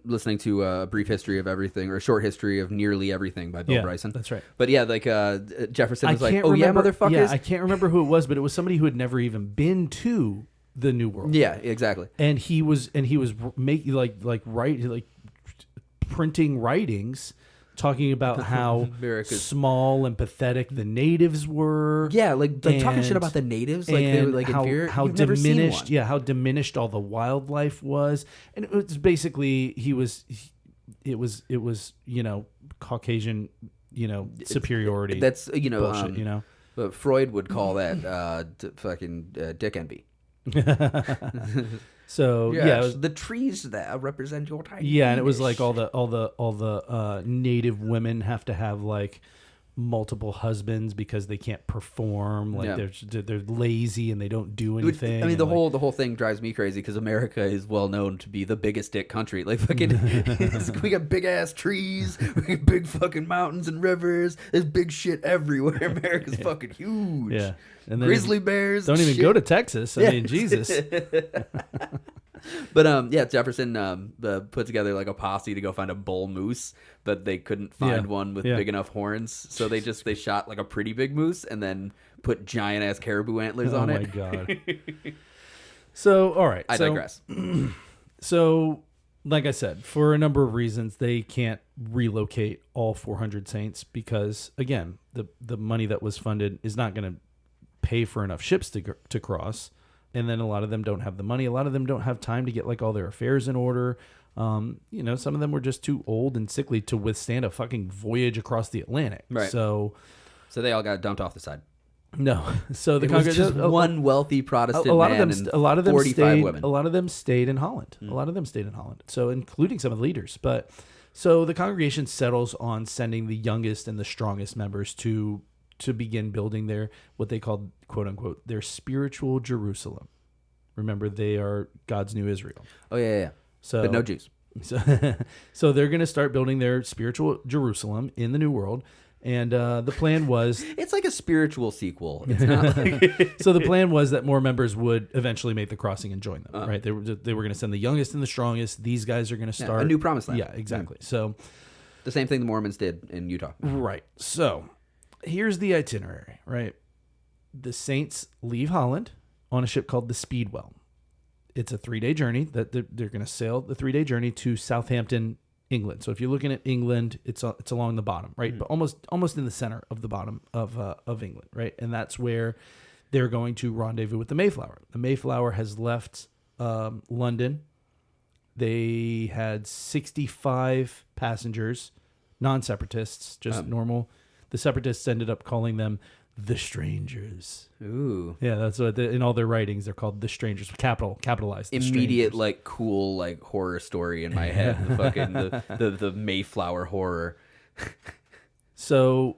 listening to A Brief History of Everything or A Short History of Nearly Everything by Bill Bryson. That's right. But yeah, like Jefferson was like, motherfuckers. Yeah, I can't remember who it was, but it was somebody who had never even been to the New World. Yeah, exactly. And he was making like printing writings talking about how America's- small and pathetic the natives were. Yeah, like talking shit and- about the natives, like they were like how inferior. how You've never seen diminished, one. how diminished all the wildlife was, and it was basically it was Caucasian superiority. That's bullshit, But Freud would call that fucking dick envy. So Yes, yeah, it was, the trees that represent your tiny. yeah, and it was penis. like all the native women have to have like multiple husbands because they can't perform. Like they're lazy and they don't do anything. I mean, the and, whole thing drives me crazy because America is well known to be the biggest dick country. Like fucking, we got big ass trees, we got big fucking mountains and rivers. There's big shit everywhere. America's fucking huge. Yeah, and then Grizzly bears. don't even shit. go to Texas. I mean, Jesus. But Jefferson put together like a posse to go find a bull moose, but they couldn't find one with big enough horns, so they shot like a pretty big moose and then put giant ass caribou antlers on it. Oh my god. So all right, I digress. So like I said, for a number of reasons, they can't relocate all 400 saints because again, the money that was funded is not going to pay for enough ships to cross. And then a lot of them don't have the money. A lot of them don't have time to get like all their affairs in order. Some of them were just too old and sickly to withstand a fucking voyage across the Atlantic. Right. So they all got dumped off the side. no. So the It was just one wealthy Protestant a lot man of them, and a lot of them 45 stayed. women. A lot of them stayed in Holland. A lot of them stayed in Holland. So including some of the leaders. But so the congregation settles on sending the youngest and the strongest members to begin building their what they called quote unquote their spiritual Jerusalem. Remember, they are God's new Israel. Oh yeah. So, But no Jews. So they're going to start building their spiritual Jerusalem in the New World, and the plan was. It's like a spiritual sequel. It's not like So the plan was that more members would eventually make the crossing and join them. Right? They were going to send the youngest and the strongest. These guys are going to start a new promised land. Yeah, exactly. So the same thing the Mormons did in Utah. right. So here's the itinerary. Right, the Saints leave Holland on a ship called the Speedwell. It's a 3-day journey that they're going to sail the 3-day journey to Southampton, England. So if you're looking at England, it's along the bottom, right? But almost in the center of the bottom of England, right? And that's where they're going to rendezvous with the Mayflower. The Mayflower has left London. They had 65 passengers, non-separatists, just normal. The separatists ended up calling them the Strangers. Ooh. Yeah, that's what in all their writings they're called the Strangers. Capitalized. The Immediate Strangers. like cool like horror story in my head. The fucking the Mayflower horror. So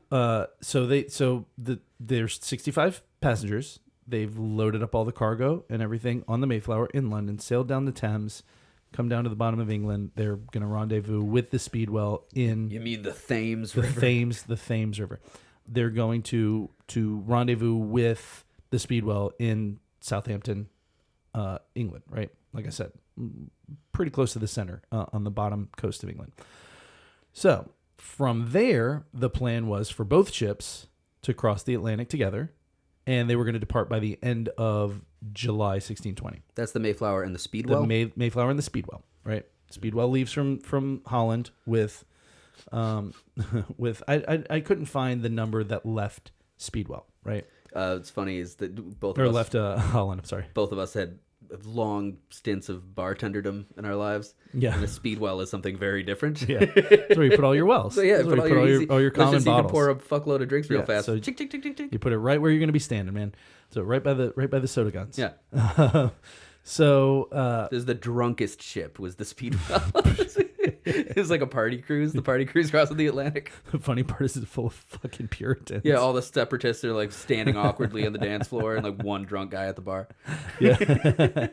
there's 65 passengers. They've loaded up all the cargo and everything on the Mayflower in London, sailed down the Thames, come down to the bottom of England. They're going to rendezvous with the Speedwell in You mean the Thames the River? Thames River. They're going to rendezvous with the Speedwell in Southampton, England, right? Like I said, pretty close to the center on the bottom coast of England. So from there, the plan was for both ships to cross the Atlantic together, and they were going to depart by the end of July 1620. That's the Mayflower and the Speedwell. The Mayflower and the Speedwell, right? Speedwell leaves from Holland with I couldn't find the number that left Speedwell, right? It's funny is that both Or of us left Holland. I'm sorry. both of us had long stints of bartenderdom in our lives. Yeah. And a Speedwell is something very different. Yeah, that's where you put all your wells. So yeah, That's where put you all your easy, all your common let's just, you can bottles. pour a fuckload of drinks real Yeah, fast. so- Tick, tick, tick, tick, tick. You put it right where you're going to be standing, man. So right by the soda guns. Yeah. So This is the drunkest ship was the Speedwell. It was like a party cruise. The party cruise crossing the Atlantic. the funny part is it's full of fucking Puritans. Yeah, all the separatists are like standing awkwardly on the dance floor and like one drunk guy at the bar. Yeah.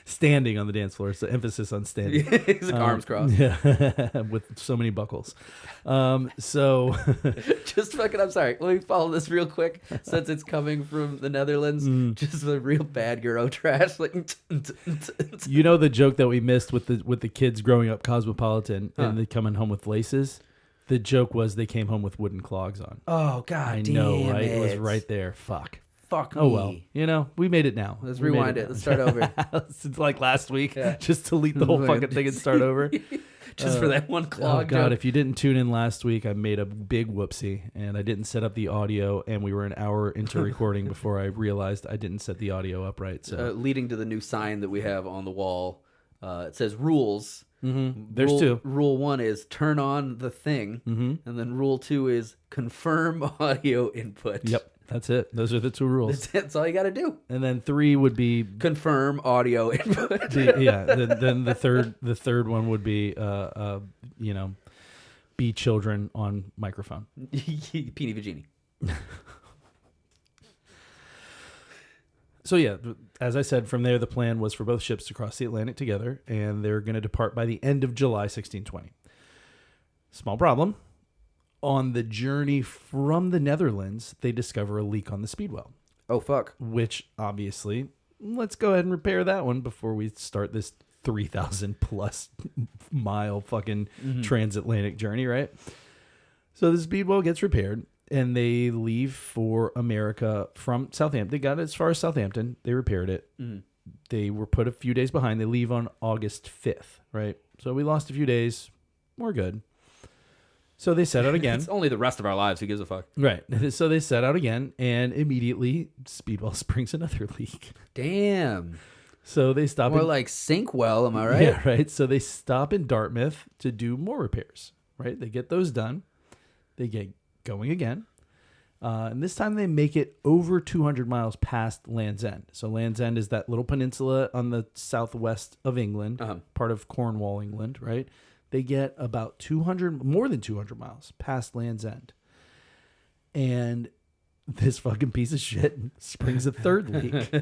Standing on the dance floor. So emphasis on standing. He's like arms crossed. Yeah. With so many buckles. So Just fucking, I'm sorry. Let me follow this real quick since it's coming from the Netherlands. Just a real bad Euro trash. Like, you know the joke that we missed with the kids growing up cosmopolitan and they coming home with laces? The joke was they came home with wooden clogs on. oh, God I damn know, right? it. It was right there. Fuck. Fuck me. Oh well, we made it now. Let's We made rewind it. now. Let's start over. It's like last week. Yeah. Just delete the whole fucking thing and start over. Just for that one Oh clog God! joke. If you didn't tune in last week, I made a big whoopsie, and I didn't set up the audio, and we were an hour into recording before I realized I didn't set the audio up right. So Leading to the new sign that we have on the wall, it says rules. There's two. Rule 1 is turn on the thing, and then rule 2 is confirm audio input. Yep, that's it. Those are the two rules. That's all you got to do. And then 3 would be Confirm audio input. Then the third one would be be children on microphone. Peeny Vagini. So yeah, as I said, from there the plan was for both ships to cross the Atlantic together, and they're going to depart by the end of July 1620. Small problem. On the journey from the Netherlands, they discover a leak on the speedwell. Oh, fuck. Which, obviously, let's go ahead and repair that one before we start this 3,000 plus mile fucking transatlantic journey, right? So the speedwell gets repaired, and they leave for America from Southampton. They got as far as Southampton. They repaired it. They were put a few days behind. They leave on August 5th, right? So we lost a few days. We're good. So they set out again. It's only the rest of our lives. Who gives a fuck? Right. So they set out again, and immediately Speedwell springs another leak. Damn. So they stop. More like sink well, am I right? Yeah, right. So they stop in Dartmouth to do more repairs, right? They get those done. They get going again. And this time they make it over 200 miles past Land's End. So Land's End is that little peninsula on the southwest of England, part of Cornwall, England, right? They get about more than 200 miles past Land's End. And this fucking piece of shit springs a third leak.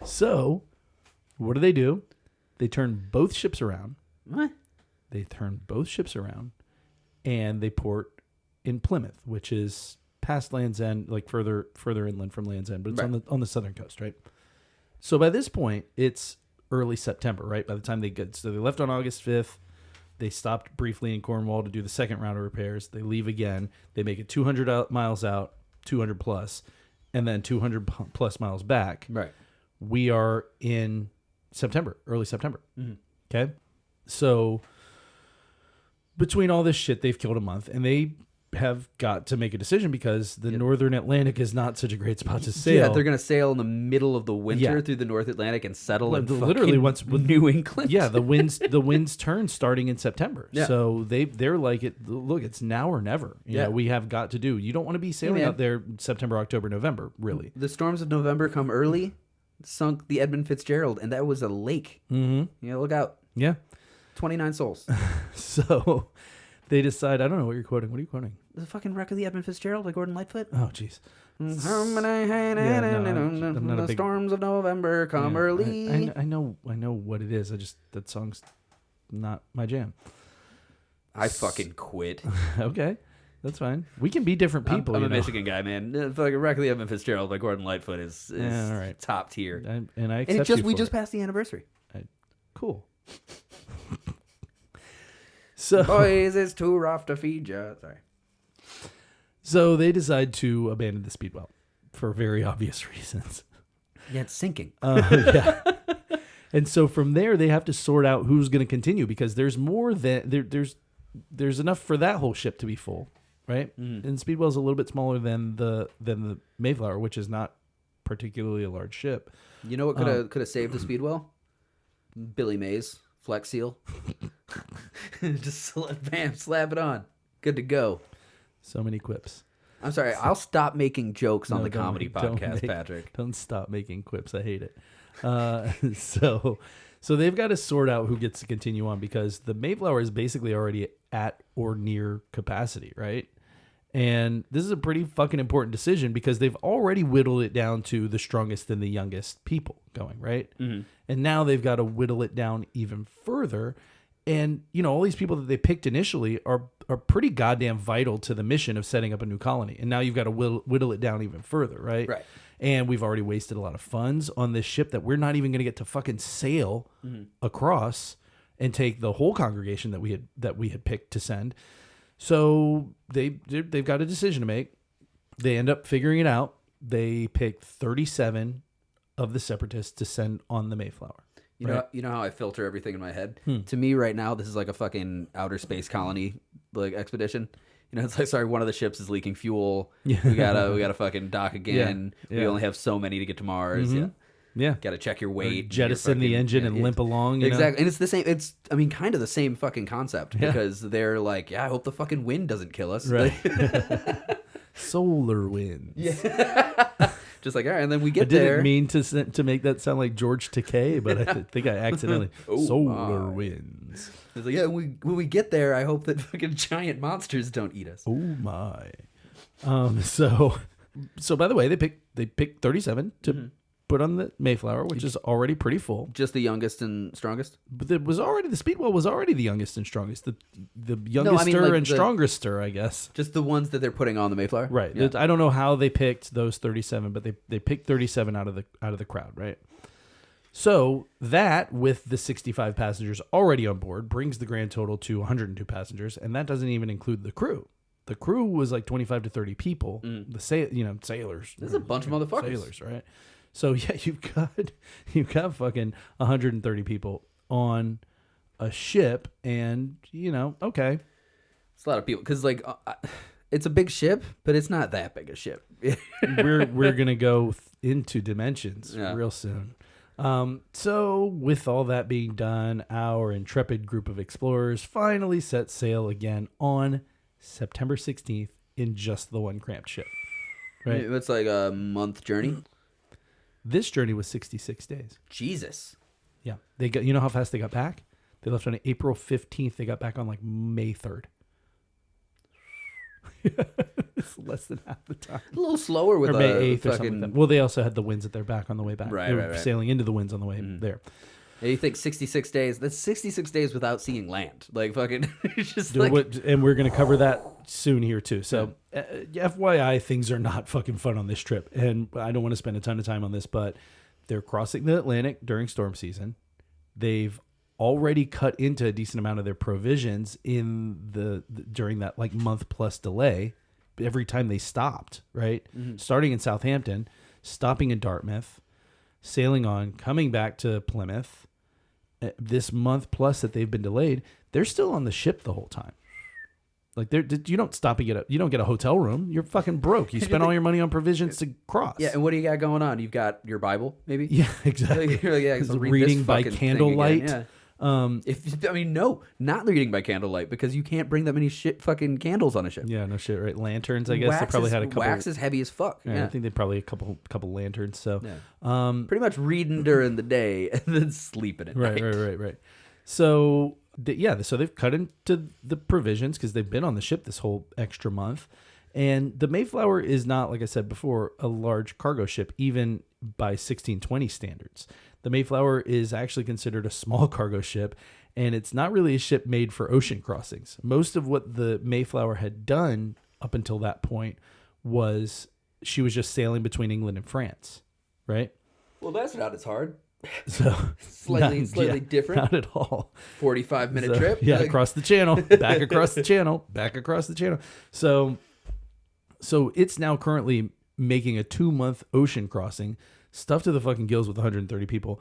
So what do? They turn both ships around. What? They turn both ships around, and they port in Plymouth, which is past Land's End, like further inland from Land's End, but it's on the southern coast, right? So by this point, it's early September, right? By the time they they left on August 5th, they stopped briefly in Cornwall to do the second round of repairs. They leave again. They make it 200 miles out, 200 plus, and then 200 plus miles back. Right. We are in September, early September. Okay. So between all this shit, they've killed a month, and they have got to make a decision because the Northern Atlantic is not such a great spot to sail. Yeah, they're going to sail in the middle of the winter through the North Atlantic and settle in literally once New England. Yeah, the winds turn starting in September. Yeah. So they're like, look, it's now or never. You know, we have got to do. You don't want to be sailing out there September, October, November, really. The storms of November come early, sunk the Edmund Fitzgerald, and that was a lake. Look out. Yeah. 29 souls. So they decide, I don't know what you're quoting. What are you quoting? The fucking wreck of the Edmund Fitzgerald by Gordon Lightfoot. Oh, jeez. The I'm not a big... storms of November come early. I know what it is. That song's not my jam. I fucking quit. Okay. That's fine. We can be different people. I'm a Michigan guy, man. The fucking wreck of the Edmund Fitzgerald by Gordon Lightfoot is all right. top tier. And I accept we just passed the anniversary. Cool. So boys, it's too rough to feed you. Sorry. So they decide to abandon the speedwell for very obvious reasons. Yeah, it's sinking. Yeah. And so from there, they have to sort out who's going to continue because there's more than there's enough for that whole ship to be full, right? And Speedwell's a little bit smaller than the Mayflower, which is not particularly a large ship. You know what could have saved the Speedwell? Billy Mays, Flex Seal. Just slap it on. Good to go. So many quips. I'm sorry. I'll stop making jokes on the comedy podcast, Patrick. Don't stop making quips. I hate it. So they've got to sort out who gets to continue on because the Mayflower is basically already at or near capacity, right? And this is a pretty fucking important decision because they've already whittled it down to the strongest and the youngest people going, right? And now they've got to whittle it down even further. And, all these people that they picked initially are pretty goddamn vital to the mission of setting up a new colony. And now you've got to whittle it down even further, right? Right. And we've already wasted a lot of funds on this ship that we're not even going to get to fucking sail across and take the whole congregation that we had picked to send. So they've got a decision to make. They end up figuring it out. they picked 37 of the separatists to send on the Mayflower. You know how I filter everything in my head? To me right now, this is like a fucking outer space colony like expedition. You know, it's like, sorry, one of the ships is leaking fuel. Yeah. We gotta fucking dock again. Yeah. We only have so many to get to Mars. Mm-hmm. Yeah. Got to check your weight. Jettison the engine and limp along. Exactly. And it's the same. It's, I mean, kind of the same fucking concept because they're like, I hope the fucking wind doesn't kill us. Right. Solar winds. Yeah. Just like, all right, and then we get there. I didn't mean to make that sound like George Takei, but I think I accidentally. Solar winds. It's like, yeah, when we get there, I hope that fucking giant monsters don't eat us. Oh my. So by the way, they picked 37 to put on the Mayflower, which is already pretty full. Just the youngest and strongest? But it was already, the Speedwell was already the youngest and strongest. The youngester and strongester, I guess. Just the ones that they're putting on the Mayflower? Right. Yeah. I don't know how they picked those 37, but they picked 37 out of the crowd, right? So that, with the 65 passengers already on board, brings the grand total to 102 passengers, and that doesn't even include the crew. The crew was like 25 to 30 people. The sailors. There's a bunch of motherfuckers. Sailors, right? So yeah, you've got fucking 130 people on a ship, and okay, it's a lot of people because like it's a big ship, but it's not that big a ship. we're gonna go into dimensions real soon. So with all that being done, our intrepid group of explorers finally set sail again on September 16th in just the one cramped ship. Right, it's like a month journey. This journey was 66 days. Jesus. Yeah. They got, how fast they got back? They left on April 15th. They got back on like May 3rd. It's less than half the time. A little slower with May 8th or something like that. Well, they also had the winds at their back on the way back. Right, they were sailing into the winds on the way there. Yeah, you think 66 days? That's 66 days without seeing land. Like fucking it's just and we're going to cover that soon here too. So FYI, things are not fucking fun on this trip. And I don't want to spend a ton of time on this, but they're crossing the Atlantic during storm season. They've already cut into a decent amount of their provisions in the during that like month plus delay. Every time they stopped, right? Starting in Southampton, stopping in Dartmouth, sailing on, coming back to Plymouth. This month plus that they've been delayed, they're still on the ship the whole time. Like you don't stop and you don't get a hotel room. You're fucking broke. You spend all your money on provisions to cross. Yeah, and what do you got going on? You've got your Bible, maybe? Yeah, exactly. You're like, so reading by candlelight. Yeah. Not reading by candlelight because you can't bring that many fucking candles on a ship. Yeah, no shit, right? Lanterns, I guess. They probably had a couple. Wax is heavy as fuck. Yeah, I think they probably a couple lanterns. So, pretty much reading during the day and then sleeping at night. Right. So, so they've cut into the provisions because they've been on the ship this whole extra month. And the Mayflower is not, like I said before, a large cargo ship, even by 1620 standards. The Mayflower is actually considered a small cargo ship, and it's not really a ship made for ocean crossings. Most of what the Mayflower had done up until that point was she was just sailing between England and France, right? Well, that's not as hard. So slightly different. Not at all. 45-minute trip. Yeah, across the channel, back across the channel, back across the channel. So it's now currently making a 2-month ocean crossing, stuffed to the fucking gills with 130 people.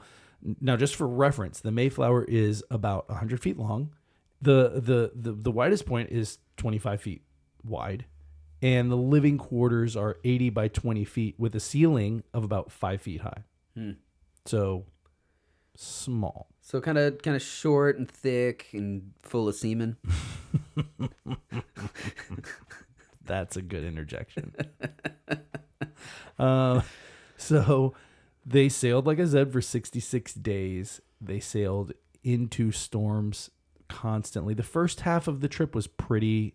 Now, just for reference, the Mayflower is about 100 feet long. The widest point is 25 feet wide, and the living quarters are 80 by 20 feet with a ceiling of about 5 feet high. So small. So kind of short and thick and full of semen. That's a good interjection. So they sailed, like I said, for 66 days. They sailed into storms constantly. The first half of the trip was pretty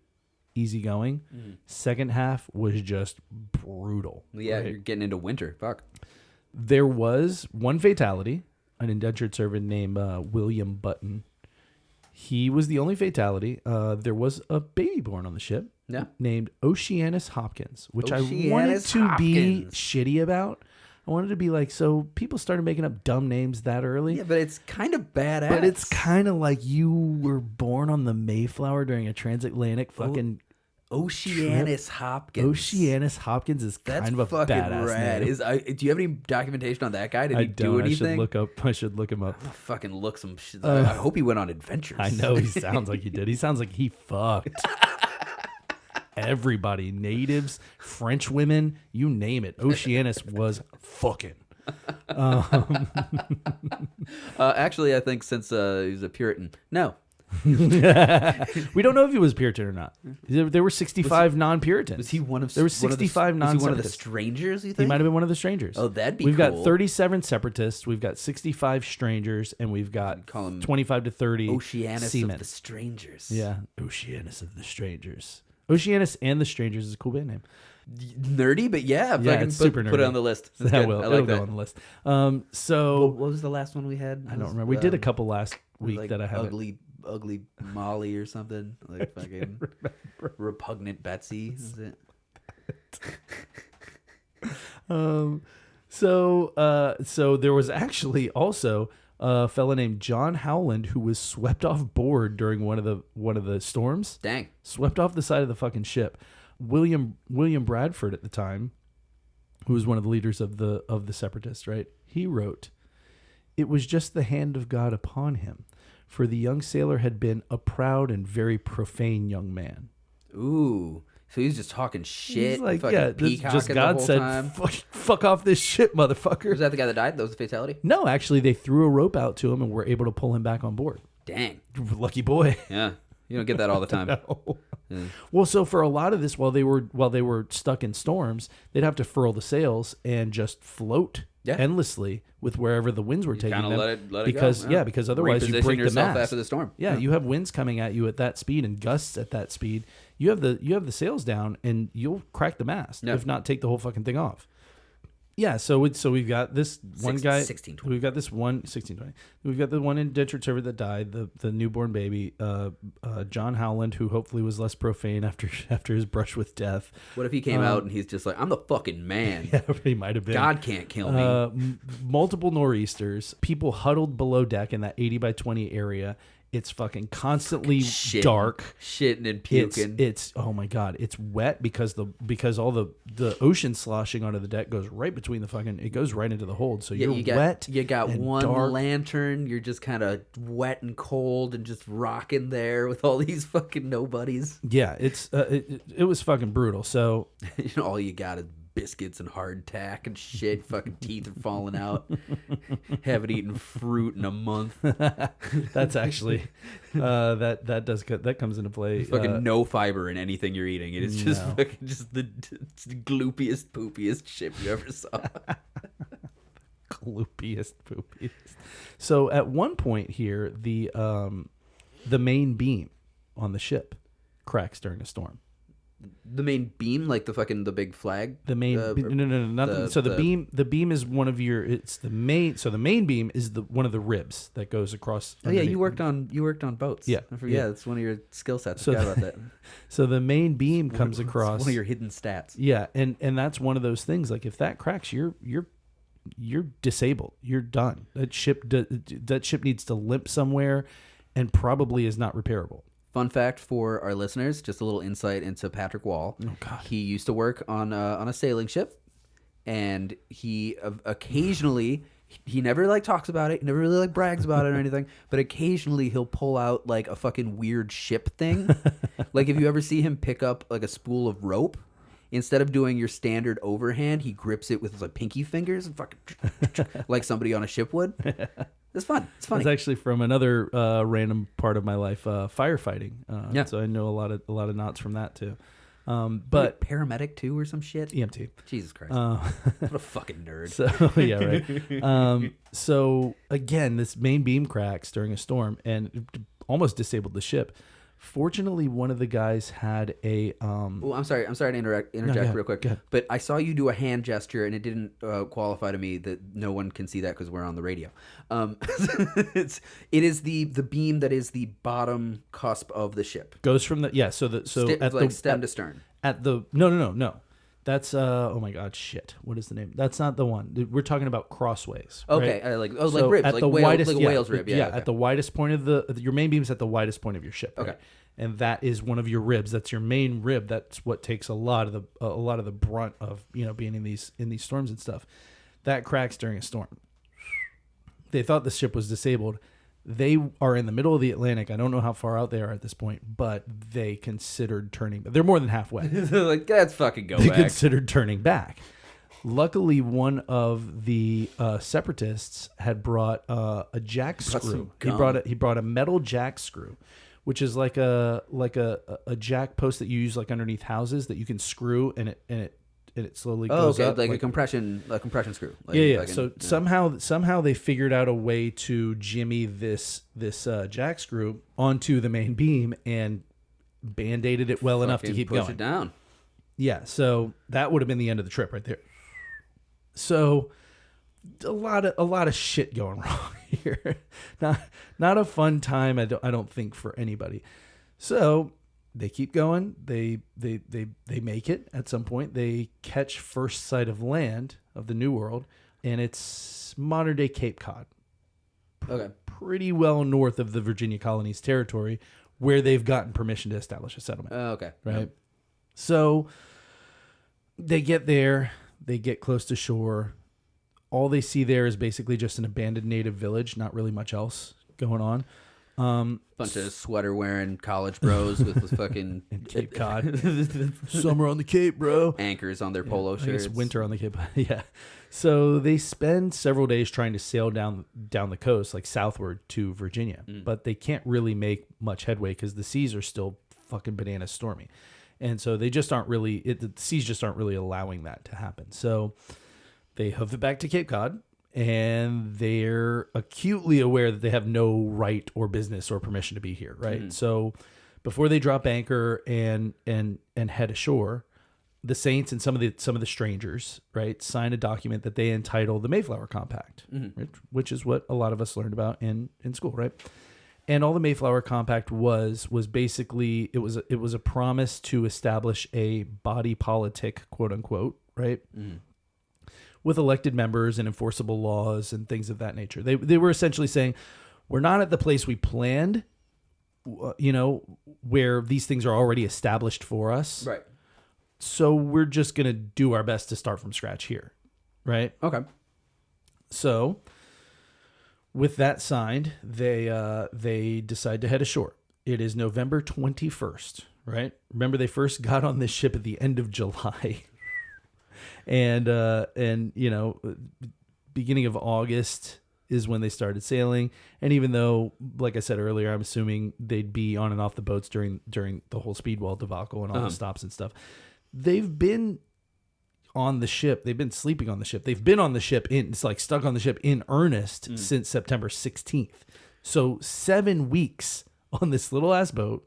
easygoing. Second half was just brutal. Yeah, right? You're getting into winter. Fuck. There was one fatality, an indentured servant named William Button. He was the only fatality. There was a baby born on the ship named Oceanus Hopkins, which I wanted to be shitty about. I wanted to be like, so people started making up dumb names that early. Yeah, but it's kind of badass. But it's kind of like you were born on the Mayflower during a transatlantic fucking Oceanus Hopkins. Oceanus Hopkins is That's kind of a fucking badass rad. name. Do you have any documentation on that guy? Did he do anything? I should look him up. I'm gonna fucking look some shit. I hope he went on adventures. I know he sounds like he did. He sounds like he fucked everybody, natives, French women, you name it. Oceanus was fucking. Actually, I think since he was a Puritan, no. We don't know if he was Puritan or not. There were 65 non-Puritans. Was he one of? There were 65 non. Was he one of the non-separatists. strangers? You think He might have been one of the strangers. Oh, that'd be We've cool. got 37 separatists. We've got 65 strangers, and we've got Call him 25 to 30 Oceanus seamen. of the strangers. Yeah, Oceanus of the Strangers. Oceanus and the Strangers is a cool band name. Nerdy, but yeah, if I can it's super nerdy. put it on the list. That's That good. will. I It'll like go that. on the list. So What was the last one we had? I don't remember. We did a couple last week like that I haven't. ugly Molly or something, like fucking repugnant Betsy. Is it? So there was actually also a fella named John Howland who was swept off board during one of the storms. Dang. Swept off the side of the fucking ship. William Bradford at the time, who was one of the leaders of the separatists, right? He wrote, "It was just the hand of God upon him, for the young sailor had been a proud and very profane young man." Ooh. So he's just talking shit. He's like, fucking yeah, this peacocking just the God whole said, time. fuck off this shit, motherfucker. Was that the guy that died? That was the fatality? No, actually, they threw a rope out to him and were able to pull him back on board. Dang. Lucky boy. Yeah. You don't get that all the time. No. Yeah. Well, so for a lot of this, while they were stuck in storms, they'd have to furl the sails and just float endlessly with wherever the winds were taking them. Let it because go. Yeah. because otherwise you Reposition break the yourself mast after the storm. Yeah, you have winds coming at you at that speed and gusts at that speed. You have the sails down and you'll crack the mast, if not take the whole fucking thing off. Yeah, so we've got this one guy. 1620. We've got this one 1620. We've got the one indentured servant that died, the newborn baby, John Howland, who hopefully was less profane after his brush with death. What if he came out and he's just like, I'm the fucking man. Yeah, he might have been. God can't kill me. Multiple nor'easters, people huddled below deck in that 80 by 20 area. It's fucking constantly dark. Shitting and puking. It's oh my god, it's wet because all the ocean sloshing onto the deck goes right between the fucking, it goes right into the hold. So you're wet. You got and one dark. lantern. You're just kind of wet and cold and just rocking there with all these fucking nobodies. Yeah, it was fucking brutal. So You know, all you got is biscuits and hardtack and shit. Fucking teeth are falling out. Haven't eaten fruit in a month. that's actually that comes into play. Fucking no fiber in anything you're eating. It is just fucking just the gloopiest, poopiest shit you ever saw. Gloopiest, poopiest. So at one point here, the main beam on the ship cracks during a storm. The main beam, like the big flag. The main the beam is one of your. It's the main. So the main beam is one of the ribs that goes across. Oh yeah, you worked on boats. Yeah, that's one of your skill sets. Forgot about that. So the main beam comes across. It's one of your hidden stats. Yeah, and that's one of those things. Like if that cracks, you're disabled. You're done. That ship needs to limp somewhere, and probably is not repairable. Fun fact for our listeners, just a little insight into Patrick Wall. Oh, God. He used to work on a sailing ship, and he occasionally, he never talks about it, he never really brags about it or anything, but occasionally he'll pull out like a fucking weird ship thing. Like if you ever see him pick up like a spool of rope, instead of doing your standard overhand, he grips it with his pinky fingers and fucking like somebody on a ship would. It's fun. It's funny. It's actually from another random part of my life, firefighting. Yeah. So I know a lot of knots from that too. But paramedic too or some shit. EMT. Jesus Christ. What a fucking nerd. So yeah, right. So again, this main beam cracks during a storm and it almost disabled the ship. Fortunately, one of the guys had a. Well, I'm sorry to interject real quick. But I saw you do a hand gesture, and it didn't qualify to me that no one can see that because we're on the radio. It is the beam that is the bottom cusp of the ship. Goes from the stem to stern. At the no. That's oh my god, shit. What is the name? That's not the one. We're talking about crossways. Okay, right? like So ribs, at like the whale, widest, like a whale's rib. Yeah, okay. at the widest point of your main beam is at the widest point of your ship. Right? Okay. And that is one of your ribs. That's your main rib. That's what takes a lot of the brunt of being in these storms and stuff. That cracks during a storm. They thought the ship was disabled. They are in the middle of the Atlantic. I don't know how far out they are at this point, but they considered turning. They're more than halfway. They're like, let's fucking go They back. considered turning back. Luckily, one of the separatists had brought a jack screw. He brought a metal jack screw, which is like a jack post that you use like underneath houses that you can screw and it slowly goes up. Like a compression screw. Like Yeah. So somehow they figured out a way to jimmy this jack screw onto the main beam and band-aided it well enough to keep push going. it down. Yeah, so that would have been the end of the trip right there. So a lot of shit going wrong here. Not a fun time, I don't think, for anybody. So they keep going. They make it at some point. They catch first sight of land of the New World, and it's modern day Cape Cod. Okay. Pretty well north of the Virginia colony's territory, where they've gotten permission to establish a settlement. Okay. Right. Yep. So they get there. They get close to shore. All they see there is basically just an abandoned native village. Not really much else going on. Bunch of sweater wearing college bros with fucking in Cape Cod. Summer on the Cape, bro. Anchors on their polo shirts. I guess winter on the Cape. Yeah. So they spend several days trying to sail down the coast, like southward to Virginia, but they can't really make much headway because the seas are still fucking banana stormy, and so they just aren't really. The seas just aren't really allowing that to happen. So they hoof it back to Cape Cod. And they're acutely aware that they have no right or business or permission to be here, right? Mm-hmm. So before they drop anchor and head ashore, the Saints and some of the strangers, right, sign a document that they entitle the Mayflower Compact, which is what a lot of us learned about in school, right? And all the Mayflower Compact was basically it was a promise to establish a body politic, quote unquote, right? Mm. With elected members and enforceable laws and things of that nature. They were essentially saying, we're not at the place we planned, where these things are already established for us. Right. So we're just going to do our best to start from scratch here. Right. Okay. So with that signed, they decide to head ashore. It is November 21st. Right. Remember, they first got on this ship at the end of July. And beginning of August is when they started sailing. And even though, like I said earlier, I'm assuming they'd be on and off the boats during the whole Speedwell debacle and all the stops and stuff. They've been on the ship. They've been sleeping on the ship. They've been on the ship it's like stuck on the ship in earnest since September 16th. So 7 weeks on this little ass boat,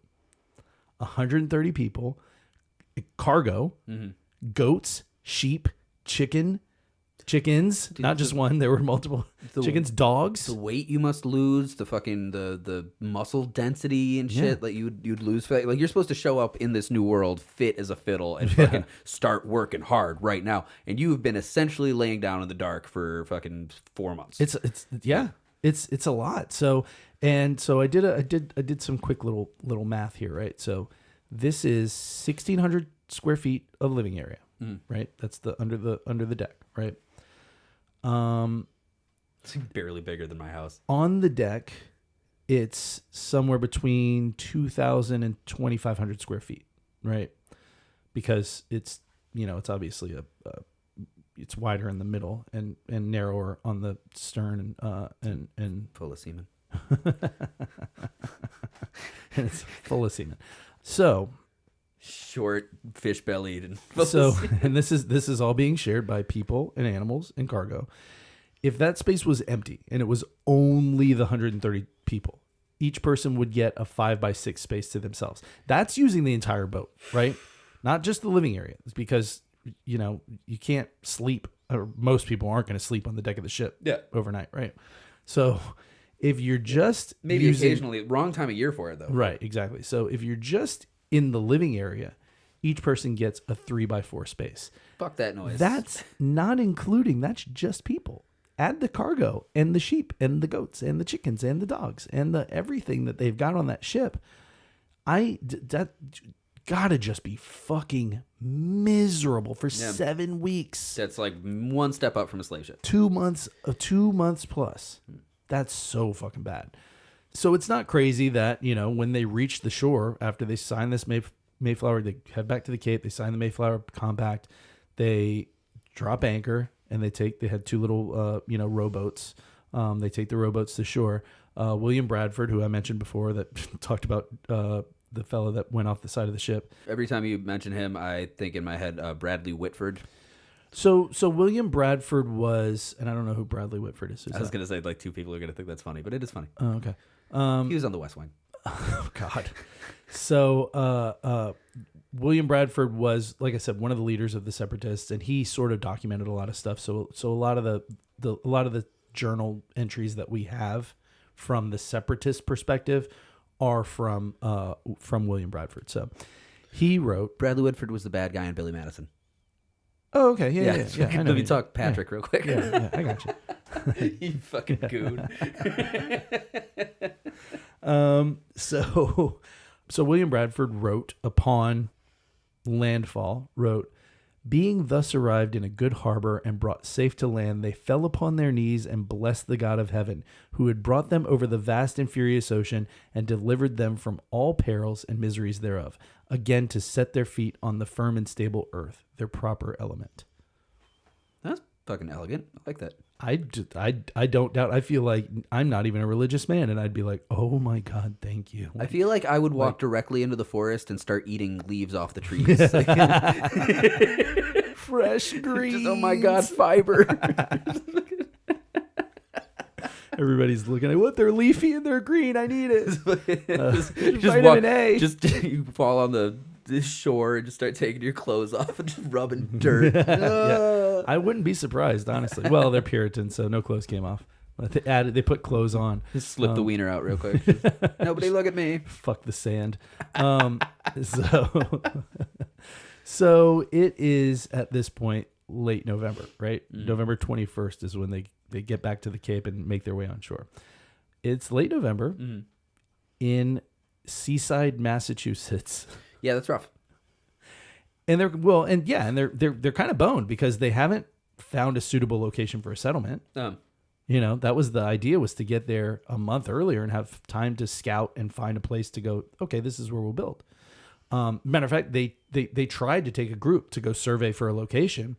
130 people, cargo, goats, sheep, chickens, dude, not just one. There were multiple chickens, dogs. The weight you must lose, the fucking the muscle density and shit that you'd lose. Like, you're supposed to show up in this new world fit as a fiddle and fucking start working hard right now, and you have been essentially laying down in the dark for fucking 4 months. It's a lot. So I did some quick little math here, right? So this is 1,600 square feet of living area. Right, that's the under the deck, right? It's barely bigger than my house. On the deck, it's somewhere between 2,000 and 2,500 square feet, right? Because it's it's obviously it's wider in the middle and narrower on the stern and full of semen. And it's full of semen. So. Short, fish bellied, and and this is all being shared by people and animals and cargo. If that space was empty and it was only the 130 people, each person would get a 5x6 space to themselves. That's using the entire boat, right? Not just the living area. It's because you can't sleep, or most people aren't going to sleep on the deck of the ship overnight, right? So if you're just occasionally, wrong time of year for it though. Right, exactly. So if you're just in the living area, each person gets a 3x4 space. Fuck that noise. That's not including, that's just people. Add the cargo and the sheep and the goats and the chickens and the dogs and the everything that they've got on that ship. That gotta just be fucking miserable for 7 weeks. That's like one step up from a slave ship. 2 months, 2 months plus. That's so fucking bad. So it's not crazy that, you know, when they reach the shore after they sign this Mayflower, they head back to the Cape, they sign the Mayflower Compact, they drop anchor, and they had 2 little, rowboats. They take the rowboats to shore. William Bradford, who I mentioned before, that talked about the fellow that went off the side of the ship. Every time you mention him, I think in my head, Bradley Whitford. So William Bradford was, and I don't know who Bradley Whitford is. I was going to say, like, 2 people are going to think that's funny, but it is funny. Oh, okay. He was on the West Wing. Oh, God. So William Bradford was, like I said, one of the leaders of the Separatists, and he sort of documented a lot of stuff. So a lot of the journal entries that we have from the Separatist perspective are from William Bradford. So he wrote. Bradley Whitford was the bad guy in Billy Madison. I know. Let me talk Patrick real quick. Yeah, I got you. You fucking goon. So William Bradford wrote upon landfall, being thus arrived in a good harbor and brought safe to land, they fell upon their knees and blessed the God of heaven, who had brought them over the vast and furious ocean and delivered them from all perils and miseries thereof, again to set their feet on the firm and stable earth, their proper element. That's fucking elegant. I like that. I don't doubt. I feel like I'm not even a religious man, and I'd be like, oh my God, thank you. I feel like I would walk directly into the forest and start eating leaves off the trees. Fresh greens. Just, oh my God, fiber. Everybody's looking at what they're leafy and they're green. I need it. just vitamin A. Just you fall on this shore and just start taking your clothes off and just rubbing dirt. Yeah. I wouldn't be surprised, honestly. Well, they're Puritans, so no clothes came off. But they put clothes on. Just slip the wiener out real quick. Just, nobody look at me. Fuck the sand. So it is at this point late November, right? November 21st is when they get back to the Cape and make their way on shore. It's late November in Seaside, Massachusetts. Yeah, that's rough. And they're kind of boned because they haven't found a suitable location for a settlement. That was the idea, was to get there a month earlier and have time to scout and find a place to go. Okay, this is where we'll build. Matter of fact, they tried to take a group to go survey for a location.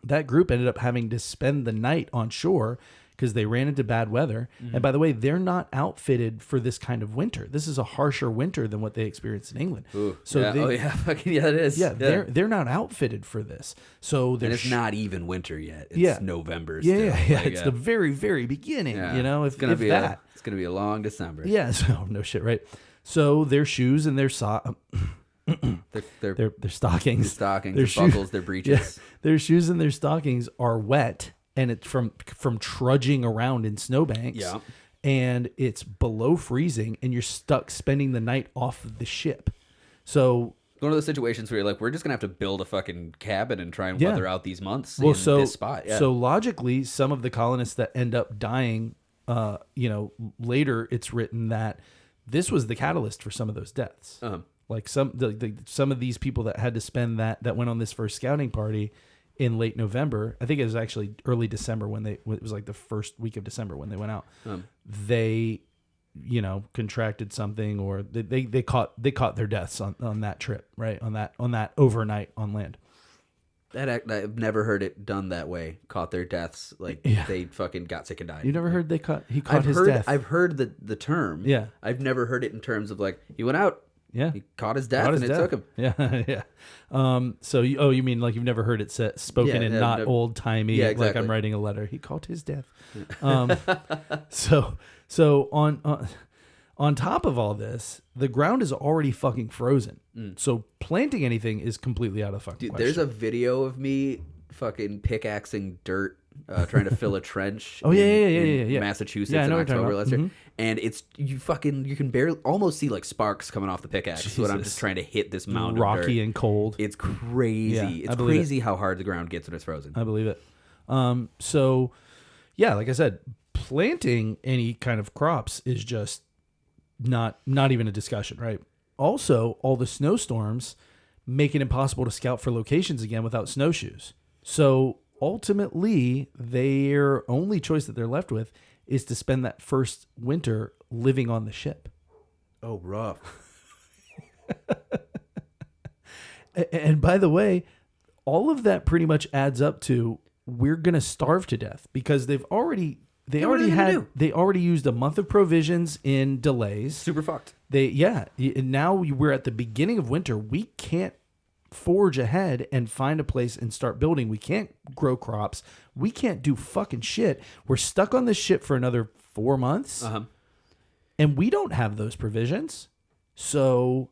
That group ended up having to spend the night on shore because they ran into bad weather. And by the way, they're not outfitted for this kind of winter. This is a harsher winter than what they experienced in England. Ooh, so it is. Yeah, they're not outfitted for this. So it's not even winter yet. It's November still. It's the very, very beginning. Yeah. It's gonna be a long December. Yeah, so no shit, right? So their shoes and their their stockings, their buckles, their breeches. Yeah, their shoes and their stockings are wet, and it's from trudging around in snowbanks. Yeah, and it's below freezing, and you're stuck spending the night off of the ship. So one of those situations where you're like, we're just gonna have to build a fucking cabin and try and weather out these months in this spot. Yeah. So logically, some of the colonists that end up dying, later it's written that this was the catalyst for some of those deaths. Like some of these people that had to spend that went on this first scouting party in late November. I think it was actually early December it was like the first week of December when they went out. They, contracted something, or they caught their deaths on that trip, right? On that overnight on land. I've never heard it done that way. Caught their deaths, they fucking got sick and died. You never heard he caught his death? I've heard the term. Yeah. I've never heard it in terms of like he went out. Yeah. He caught his death and it took him. Yeah. So you mean like you've never heard it spoken in not old timey? Yeah, exactly. Like I'm writing a letter. He caught his death. So on top of all this, the ground is already fucking frozen. So planting anything is completely out of fucking question. There's a video of me fucking pickaxing dirt, trying to fill a trench. Oh, yeah. Massachusetts Yeah, I in know what you're October talking last about. year. And you can barely almost see like sparks coming off the pickaxe. So when I'm Jesus. just trying to hit this mound Rocky of dirt. and cold. It's crazy. Yeah, It's I believe crazy how hard the ground gets when it's frozen. I believe it. So, yeah, like I said, planting any kind of crops is just not even a discussion, right? Also, all the snowstorms make it impossible to scout for locations again without snowshoes. So ultimately, their only choice that they're left with is to spend that first winter living on the ship. Oh, rough. And by the way, all of that pretty much adds up to we're going to starve to death because they already used a month of provisions in delays. Super fucked. Now we're at the beginning of winter. We can't forge ahead and find a place and start building. We can't grow crops. We can't do fucking shit. We're stuck on this ship for another 4 months. And we don't have those provisions. So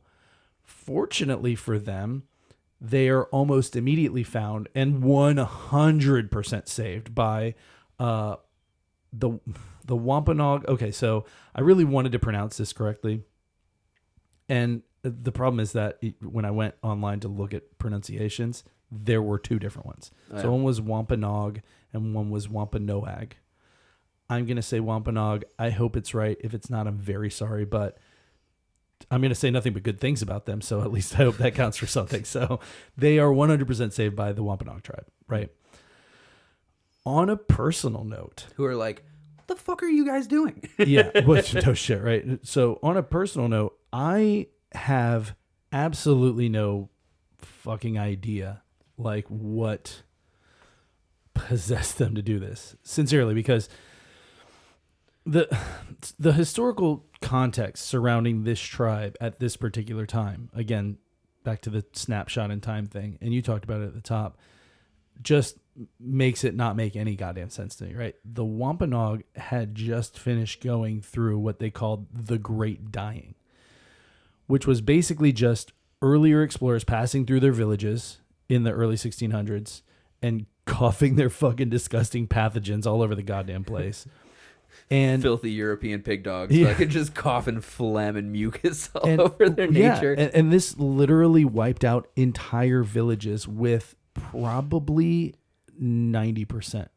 fortunately for them, they are almost immediately found and 100% saved by the Wampanoag. Okay, so I really wanted to pronounce this correctly. And the problem is that when I went online to look at pronunciations, there were two different ones. So one was Wampanoag and one was Wampanoag. I'm going to say Wampanoag. I hope it's right. If it's not, I'm very sorry, but I'm going to say nothing but good things about them. So at least I hope that counts for something. So they are 100% saved by the Wampanoag tribe, right? On a personal note, Who are like, what the fuck are you guys doing? yeah, no shit, right? So on a personal note, I have absolutely no fucking idea like what possessed them to do this. Sincerely, because the historical context surrounding this tribe at this particular time, again, back to the snapshot in time thing, and you talked about it at the top, just makes it not make any goddamn sense to me, right? The Wampanoag had just finished going through what they called the Great Dying, which was basically just earlier explorers passing through their villages in the early 1600s and coughing their fucking disgusting pathogens all over the goddamn place. And filthy European pig dogs. Yeah. Like just coughing phlegm and mucus all over their nature. And this literally wiped out entire villages with probably 90%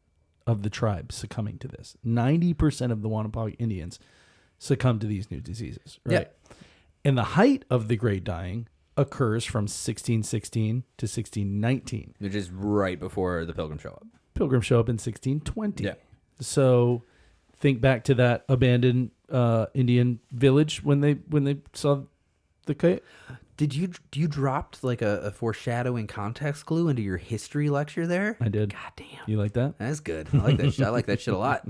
of the tribe succumbing to this. 90% of the Wampanoag Indians succumb to these new diseases, right? Yeah. And the height of the Great Dying occurs from 1616 to 1619. Which is right before the Pilgrims show up. Pilgrims show up in 1620. Yeah. So think back to that abandoned Indian village when they saw the kite. Do you dropped like a foreshadowing context clue into your history lecture there? I did. God damn. You like that? That's good. I like that shit. I like that shit a lot.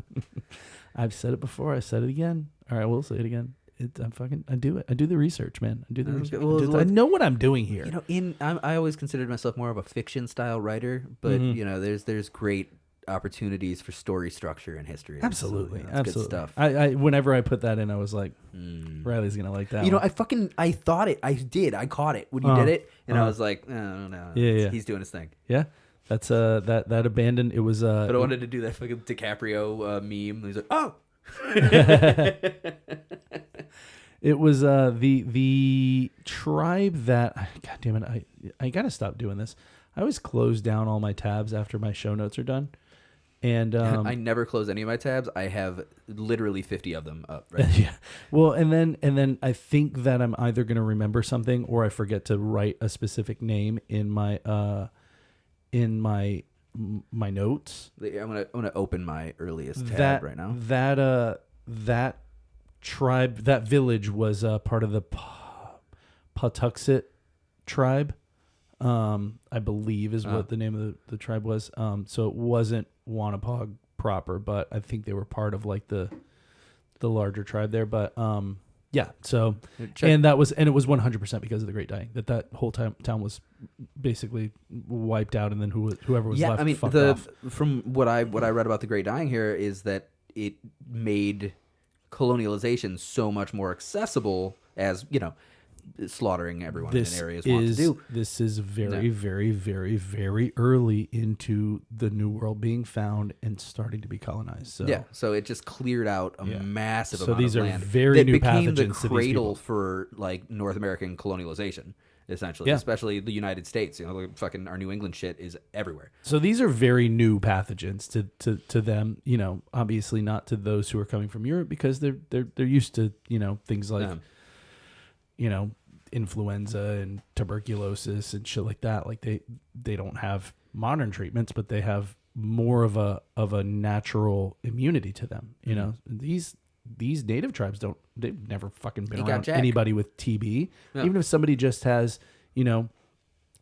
I've said it before. I said it again. All right, we'll say it again. I do it. I do the research, man. I do the research. Well, I know what I'm doing here. I always considered myself more of a fiction style writer, but there's great opportunities for story structure in history. Absolutely, so, absolutely. Good stuff. I whenever I put that in, I was like, Riley's gonna like that. I thought it. I did. I caught it when you did it, and I was like, no. Yeah. He's doing his thing. Yeah. That's that abandoned. It was. But I wanted to do that fucking DiCaprio meme. He's like, oh. It was the tribe that. God damn it! I gotta stop doing this. I always close down all my tabs after my show notes are done. And I never close any of my tabs. I have literally 50 of them up. Right? Yeah. Well, and then I think that I'm either going to remember something or I forget to write a specific name in my notes. I'm gonna open my earliest tab right now. That tribe, that village was part of the Patuxet tribe. I believe is what the name of the tribe was. So it wasn't Wampanoag proper, but I think they were part of like the larger tribe there. But yeah. So and it was 100% because of the Great Dying that whole town was basically wiped out, and then whoever was left. I mean, fucked off. From what I read about the Great Dying here is that it made colonialization so much more accessible as slaughtering everyone in areas want to do. This is very, very, very, very early into the New World being found and starting to be colonized. So so it just cleared out a massive amount these of are land very that new became the pathogens to these cradle people. for like North American colonialization. Essentially, especially the United States. You know, like fucking our New England shit is everywhere. So these are very new pathogens to them. You know, obviously not to those who are coming from Europe because they're used to, you know, things like you know, influenza and tuberculosis and shit like that. Like they don't have modern treatments, but they have more of a natural immunity to them. You know, these native tribes they've never fucking been around anybody with TB. Even if somebody just has, you know,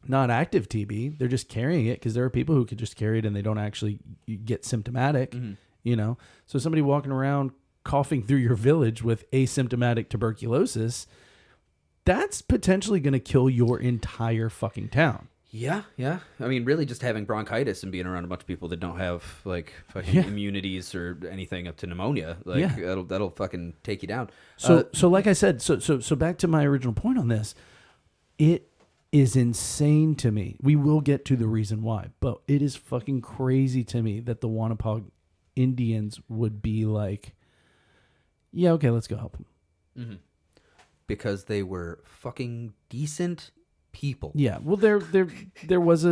not active TB, they're just carrying it because there are people who could just carry it and they don't actually get symptomatic, you know? So somebody walking around coughing through your village with asymptomatic tuberculosis, that's potentially going to kill your entire fucking town. Yeah. I mean, really, just having bronchitis and being around a bunch of people that don't have like fucking immunities or anything up to pneumonia, like that'll fucking take you down. So like I said, so back to my original point on this, it is insane to me. We will get to the reason why, but it is fucking crazy to me that the Wanapog Indians would be like, yeah, okay, let's go help them. Because they were fucking decent people. Yeah, well, there was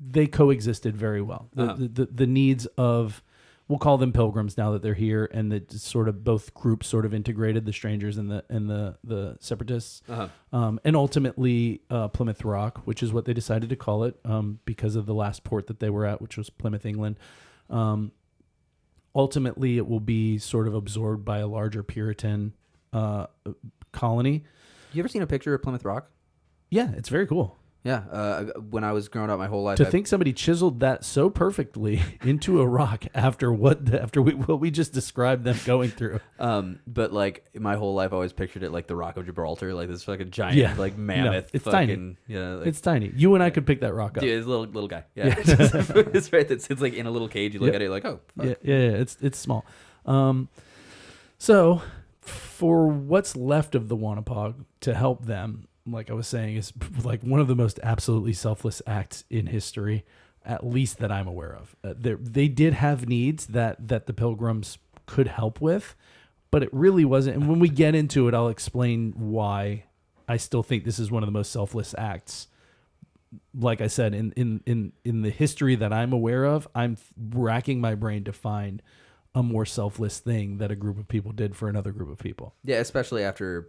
they coexisted very well. The needs of, we'll call them pilgrims now that they're here, and that sort of both groups sort of integrated, the strangers and the separatists, and ultimately Plymouth Rock, which is what they decided to call it, because of the last port that they were at, which was Plymouth, England. Ultimately, it will be sort of absorbed by a larger Puritan colony. You ever seen a picture of Plymouth Rock? Yeah, it's very cool. Yeah, when I was growing up my whole life, To think somebody chiseled that so perfectly into a rock after what we just described them going through. But like my whole life, I always pictured it like the Rock of Gibraltar, like this fucking giant, like mammoth. No, it's fucking, tiny. Yeah, like, It's tiny. You and I could pick that rock up. dude, it's a little guy. Yeah, it's right. It's like in a little cage. You look at it, you're like, oh, fuck. Yeah. It's small. So for what's left of the Wanapog to help them, like I was saying, is like one of the most absolutely selfless acts in history, at least that I'm aware of. They did have needs that the Pilgrims could help with, but it really wasn't. And when we get into it, I'll explain why I still think this is one of the most selfless acts. Like I said, in the history that I'm aware of, I'm racking my brain to find a more selfless thing that a group of people did for another group of people. Yeah, especially after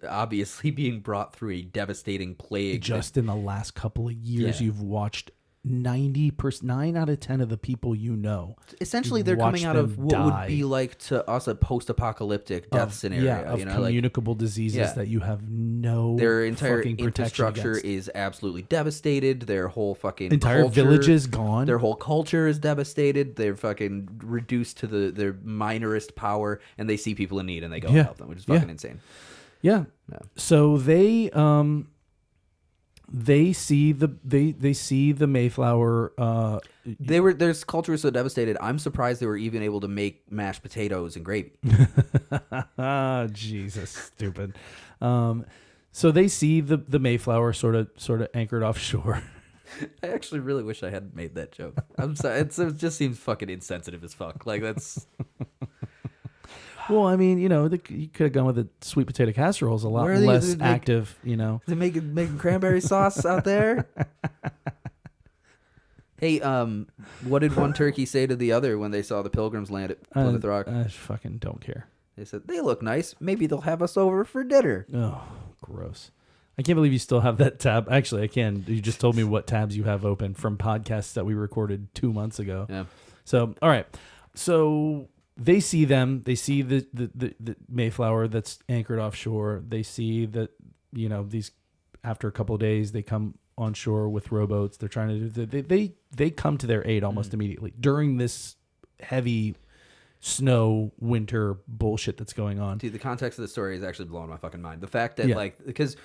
obviously being brought through a devastating plague. Just in the last couple of years, you've watched 90%, 9 out of 10 of the people you know. Essentially, they're coming out of what would be like to us a post-apocalyptic death scenario. Of communicable diseases that you have no their entire fucking infrastructure against. Is absolutely devastated. Their whole fucking entire culture, village is gone. Their whole culture is devastated. They're fucking reduced to their minorist power, and they see people in need and they go help them, which is fucking insane. Yeah. So they see the Mayflower. Their culture was so devastated. I'm surprised they were even able to make mashed potatoes and gravy. Jesus, stupid. So they see the Mayflower sort of anchored offshore. I actually really wish I hadn't made that joke. I'm sorry. It just seems fucking insensitive as fuck. Like that's. Well, I mean, you know, you could have gone with the sweet potato casseroles a lot less active, you know. They making cranberry sauce out there. Hey, what did one turkey say to the other when they saw the Pilgrims land at Plymouth Rock? I fucking don't care. They said, they look nice. Maybe they'll have us over for dinner. Oh, gross. I can't believe you still have that tab. Actually, I can. You just told me what tabs you have open from podcasts that we recorded 2 months ago. Yeah. So, all right. So they see them. They see the Mayflower that's anchored offshore. They see that, you know, these, after a couple of days, they come on shore with rowboats. They're trying to do, they come to their aid almost immediately during this heavy snow winter bullshit that's going on. Dude, the context of the story is actually blowing my fucking mind. The fact that, Yeah. like, because,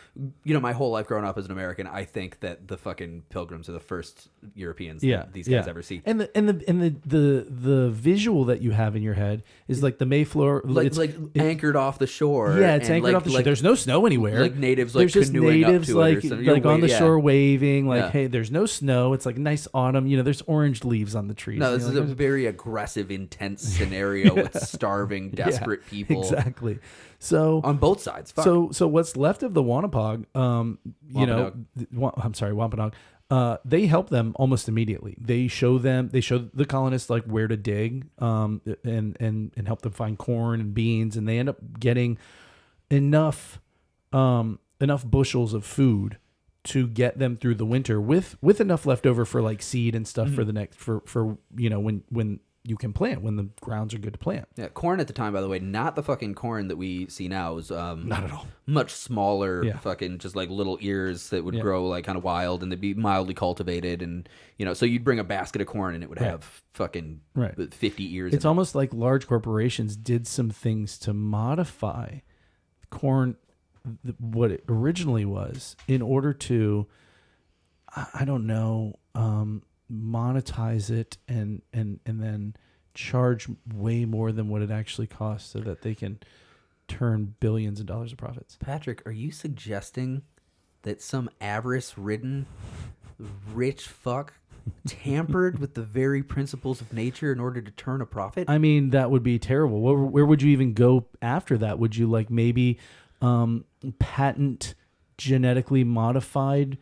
you know, my whole life growing up as an American, I think that the fucking Pilgrims are the first Europeans that these guys ever see. And the visual that you have in your head is like the Mayflower, Like, anchored off the shore. Yeah, it's and anchored off the shore. like, There's no snow anywhere. like natives, like, there's just canoeing natives up to like it or something. You're on the yeah. shore waving. Like, Yeah. hey, there's no snow. It's like nice autumn. You know, there's orange leaves on the trees. No, this You is know, a like, very aggressive, intense scenario with starving, desperate people. Exactly. So On both sides. Fuck. So what's left of the Wanapog, Wampanoag, they help them almost immediately. They show the colonists like where to dig, and help them find corn and beans, and they end up getting enough bushels of food to get them through the winter with enough left over for like seed and stuff for the next for when you can plant, when the grounds are good to plant. Yeah, corn at the time, by the way, not the fucking corn that we see now. It was Not at all. much smaller, Yeah. fucking just like little ears that would grow like kind of wild, and they'd be mildly cultivated, and you know, so you'd bring a basket of corn and it would have fucking 50 ears. It's almost like large corporations did some things to modify corn, what it originally was, in order to, I don't know, monetize it and then charge way more than what it actually costs so that they can turn billions of dollars of profits. Patrick, are you suggesting that some avarice-ridden rich fuck tampered with the very principles of nature in order to turn a profit? I mean, that would be terrible. Where would you even go after that? Would you like maybe patent genetically modified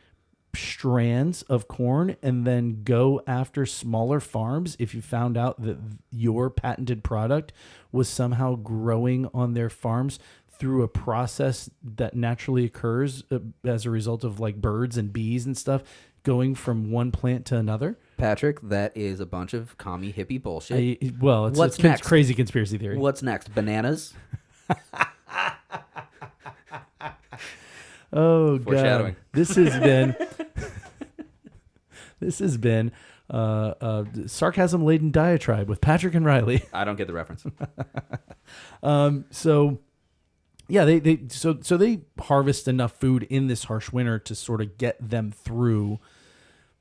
strands of corn and then go after smaller farms if you found out that your patented product was somehow growing on their farms through a process that naturally occurs as a result of like birds and bees and stuff going from one plant to another? Patrick, that is a bunch of commie hippie bullshit. It's What's a next? crazy conspiracy theory. What's next? Bananas? Oh, Foreshadowing. God. This has been sarcasm laden diatribe with Patrick and Riley. I don't get the reference. So yeah, they harvest enough food in this harsh winter to sort of get them through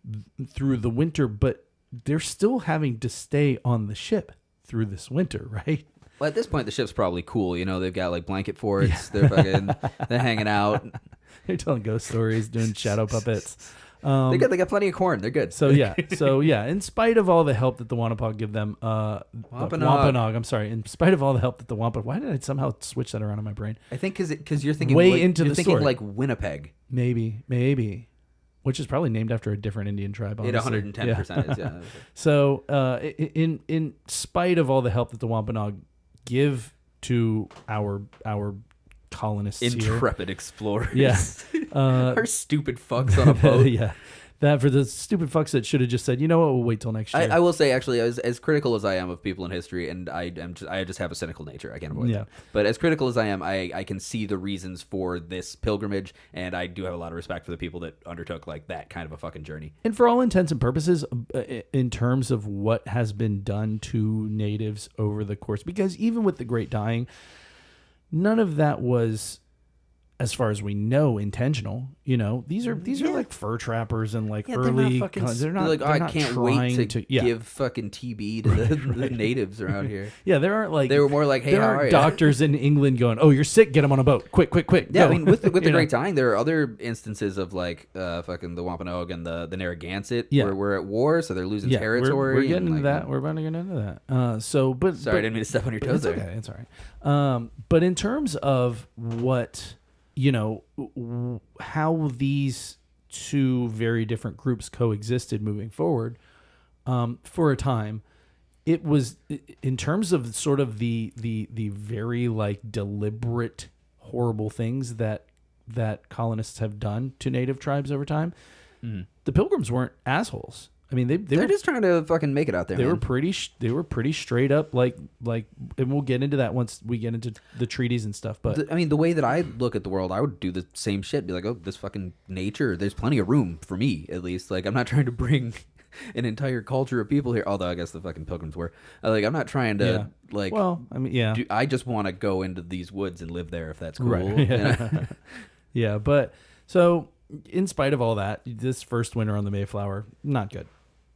the winter, but they're still having to stay on the ship through this winter, right? Well, at this point, the ship's probably cool. You know, they've got like blanket forts. They're fucking, they're hanging out. They're telling ghost stories, doing shadow puppets. They got plenty of corn. They're good. So yeah. In spite of all the help that the Wampanoag give them, Wampanoag. I'm sorry. In spite of all the help that the Wampanoag, why did I somehow switch that around in my brain? I think because you're thinking Way like, into you're the thinking story. like Winnipeg. Maybe, which is probably named after a different Indian tribe. Honestly. It 110% is. Yeah. So in spite of all the help that the Wampanoag give to our colonists here, Intrepid explorers. Yeah. Our stupid fucks on a boat. Yeah. That for the stupid fucks that should have just said, you know what, we'll wait till next year. I will say, actually, as critical as I am of people in history, and I just have a cynical nature. I can't avoid that. But as critical as I am, I can see the reasons for this pilgrimage, and I do have a lot of respect for the people that undertook like that kind of a fucking journey. And for all intents and purposes, in terms of what has been done to natives over the course, because even with the Great Dying, none of that was, as far as we know, intentional. You know, these are like fur trappers and like early. They're not like, they're I can't wait to yeah. give fucking TB to the natives around here. Yeah, there aren't like They were more like, hey, there how aren't are you? doctors in England going, oh, you're sick, get them on a boat, quick. Yeah, go. I mean, with the Great Dying, there are other instances of like fucking the Wampanoag and the Narragansett where we're at war, so they're losing territory. We're getting and, into that. We're about to get into that. Sorry, I didn't mean to step on your toes it's there. okay. It's all right. But in terms of what, you know, how these two very different groups coexisted moving forward, for a time, it was, in terms of sort of the very like deliberate, horrible things that colonists have done to native tribes over time. The Pilgrims weren't assholes. I mean, They're just trying to fucking make it out there. They man. were pretty straight up, like, and we'll get into that once we get into the treaties and stuff. But I mean, the way that I look at the world, I would do the same shit. Be like, oh, this fucking nature. There's plenty of room for me, at least. Like, I'm not trying to bring an entire culture of people here. Although I guess the fucking pilgrims were. Like, I'm not trying to like. Well, I mean, yeah. I just want to go into these woods and live there if that's cool. Right. You Yeah. know? Yeah, but so in spite of all that, this first winter on the Mayflower, not good.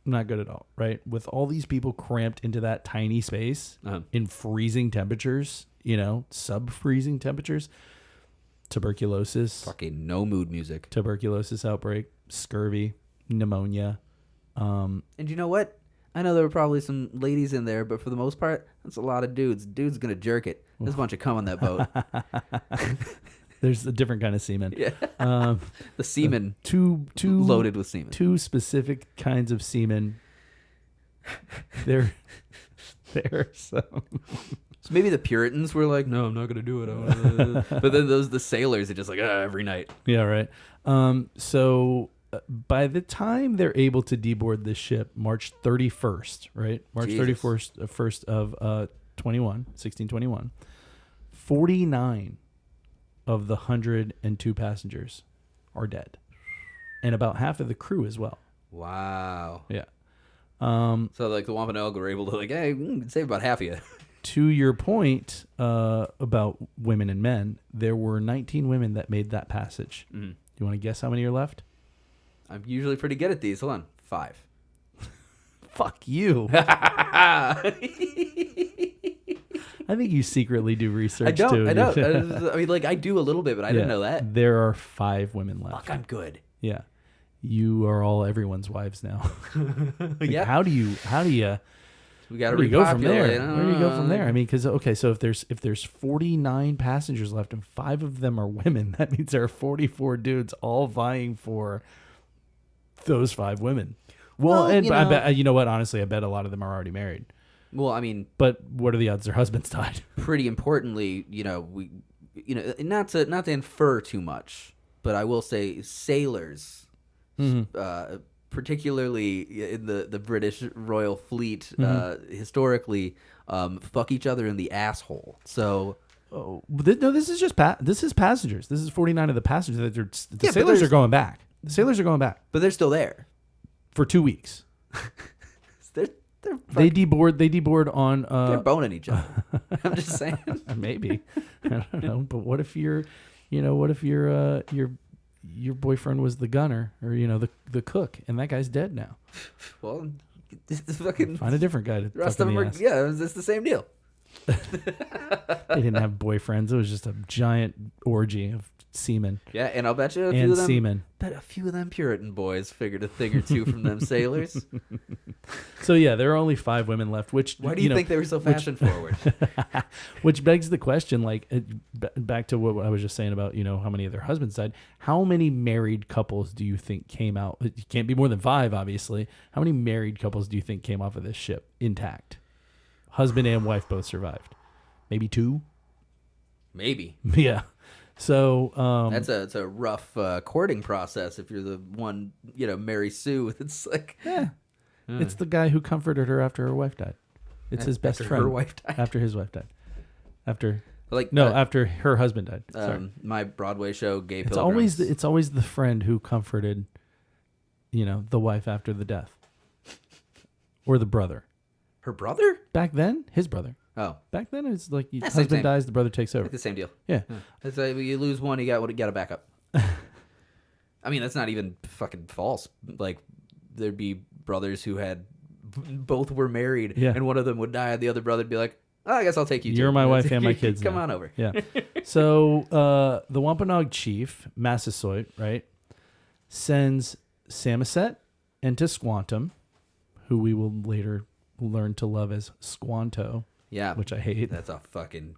Not good at all, right? With all these people cramped into that tiny space in freezing temperatures, sub-freezing temperatures, tuberculosis. Fucking no mood music. Tuberculosis outbreak, scurvy, pneumonia. And you know what? I know there were probably some ladies in there, but for the most part, that's a lot of dudes. Dude's going to jerk it. There's a bunch of cum on that boat. There's a different kind of semen. Yeah. The semen. Two loaded with semen. Two specific kinds of semen. There so maybe the Puritans were like, no, I'm not going to do it. But then the sailors are just like, every night. Yeah, right. So by the time they're able to deboard this ship, March 31st, right? March Jesus. 31st of 1621, 49 of the 102 passengers are dead, and about half of the crew as well. Wow. Yeah. So like the Wampanoag were able to like, hey, we can save about half of you. To your point about women and men, there were 19 women that made that passage. Mm-hmm. You want to guess how many are left? I'm usually pretty good at these. Hold on. 5. Fuck you. I think you secretly do research too. I don't. I mean, like, I do a little bit, but I didn't know that. There are 5 women left. Fuck, I'm good. Yeah. You are all everyone's wives now. Like, yeah. How do you we got to go from there? Where do you go from there? I mean, because so if there's 49 passengers left and 5 of them are women, that means there are 44 dudes all vying for those 5 women. Well, and I bet, you know what? Honestly, I bet a lot of them are already married. Well, I mean, but what are the odds their husbands died? Pretty importantly, not to infer too much, but I will say sailors, particularly in the British Royal Fleet, historically, fuck each other in the asshole. So. This is just this is passengers. This is 49 of the passengers. The sailors are going back. The sailors are going back, but they're still there for 2 weeks. They deboard on. They're boning each other. I'm just saying. Maybe. I don't know. But what if your boyfriend was the gunner or the cook and that guy's dead now? Well, fucking find a different guy to. The rest of them are it's the same deal. They didn't have boyfriends. It was just a giant orgy of semen. Yeah, and I'll bet you a few of them Puritan boys figured a thing or two from them sailors. So yeah, there are only 5 women left. Which why do you think they were so fashion forward? Which begs the question, like back to what I was just saying about how many of their husbands died. How many married couples do you think came out? It can't be more than 5, obviously. How many married couples do you think came off of this ship intact? Husband and wife both survived. Maybe 2. Maybe. Yeah. So that's a rough courting process if you're the one, Mary Sue. It's like it's the guy who comforted her after her wife died. It's his best friend. Her wife died. After his wife died. After her husband died. Sorry. My Broadway show, Gay Pilgrims. It's always the friend who comforted, the wife after the death, or the brother. Her brother? Back then, his brother. Oh, back then it's like husband dies, the brother takes over. Like the same deal. Yeah, it's like you lose one, you got a backup. I mean, that's not even fucking false. Like there'd be brothers who had both were married, and one of them would die, and the other brother'd be like, I guess I'll take you. You're my wife and my kids. Come on over. Yeah. So the Wampanoag chief Massasoit, right, sends Samoset and Tisquantum, who we will later learn to love as Squanto. Yeah, which I hate. That's a fucking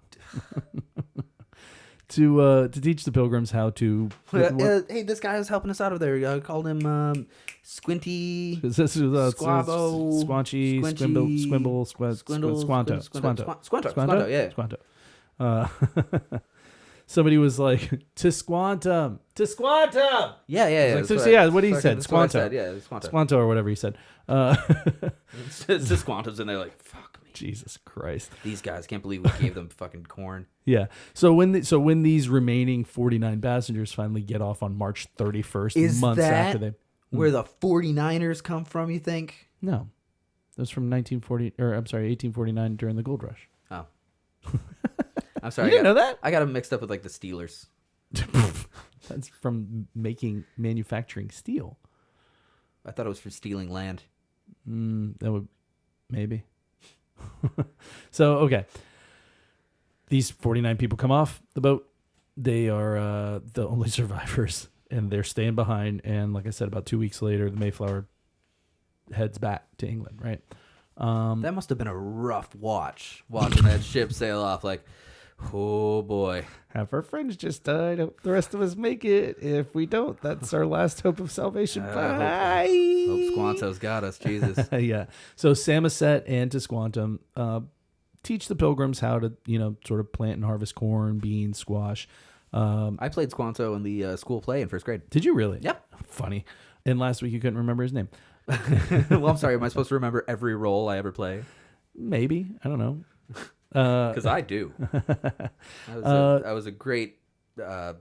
to teach the pilgrims how to. Hey, this guy was helping us out over there. I called him Squinty, Squabbo, Squanchy, Squimble, Squanto. Yeah, Squanto. Somebody was like, Tisquantum. Yeah. Like, what he said, Squanto. Squanto. Squanto or whatever he said. Tisquantum's and they're like, fuck me. Jesus Christ. These guys, can't believe we gave them fucking corn. Yeah. So when these remaining 49 passengers finally get off on March 31st, months after they... Where the 49ers come from, you think? No. That was from 1849 during the gold rush. Oh. I'm sorry. You didn't know that? I got them mixed up with like the Steelers. That's from manufacturing steel. I thought it was for stealing land. That would, maybe. So, okay. These 49 people come off the boat. They are the only survivors, and they're staying behind. And like I said, about 2 weeks later, the Mayflower heads back to England, right? That must have been a rough watching that ship sail off. Like, oh boy. Half our friends just died. Hope the rest of us make it. If we don't, that's our last hope of salvation. Bye. Hope Squanto's got us, Jesus. Yeah. So Samoset and Tisquantum teach the Pilgrims how to, sort of plant and harvest corn, beans, squash. I played Squanto in the school play in first grade. Did you really? Yep. Funny. And last week you couldn't remember his name. Well, I'm sorry. Am I supposed to remember every role I ever play? Maybe. I don't know. Because I do. I was a great that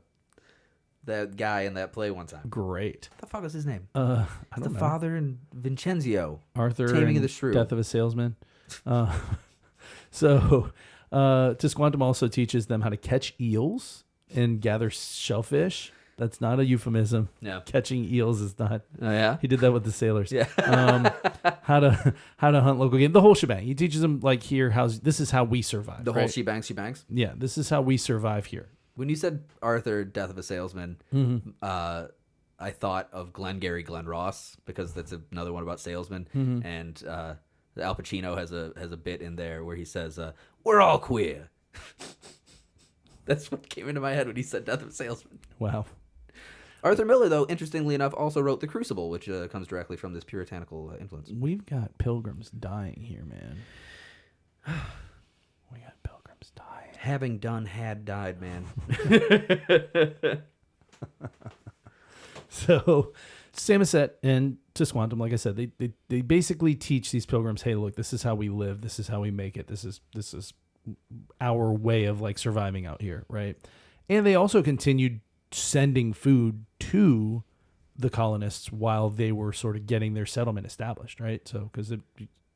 guy in that play one time. Great. What the fuck was his name? I don't the know. father in Vincenzio. Arthur Taming and of the Shrew. Death of a Salesman. So Tisquantum also teaches them how to catch eels and gather shellfish. That's not a euphemism. No. Catching eels is not. Oh yeah. He did that with the sailors. Yeah. How to hunt local game. The whole shebang. He teaches them like here this is how we survive. The whole right? shebangs. Yeah, this is how we survive here. When you said Arthur, Death of a Salesman, I thought of Glengarry Glen Ross because that's another one about salesmen. And Al Pacino has a bit in there where he says, "We're all queer." That's what came into my head when he said Death of a Salesman. Wow. Arthur Miller, though, interestingly enough, also wrote The Crucible, which comes directly from this puritanical influence. We've got pilgrims dying here, man. We got pilgrims dying. Having done had died, man. So Samoset and Tisquantum, like I said, they basically teach these pilgrims, hey, look, this is how we live. This is how we make it. This is our way of like surviving out here, right? And they also continued sending food to the colonists while they were sort of getting their settlement established, right? So, because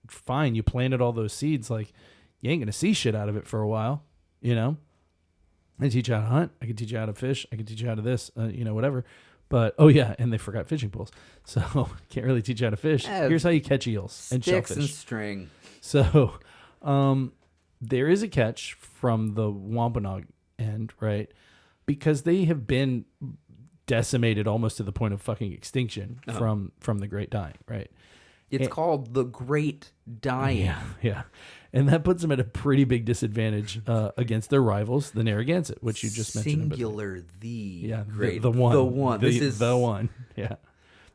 fine, you planted all those seeds, like you ain't gonna see shit out of it for a while, I teach you how to hunt, I can teach you how to fish, I can teach you how to this, whatever. But oh yeah, and they forgot fishing poles, so can't really teach you how to fish. Here's how you catch eels and Sticks shellfish and string. So, there is a catch from the Wampanoag end, right? Because they have been decimated almost to the point of fucking extinction from the Great Dying, right? It's called the Great Dying. Yeah. And that puts them at a pretty big disadvantage against their rivals, the Narragansett, which you just mentioned. Singular, great. The one. The one. This is the one. Yeah.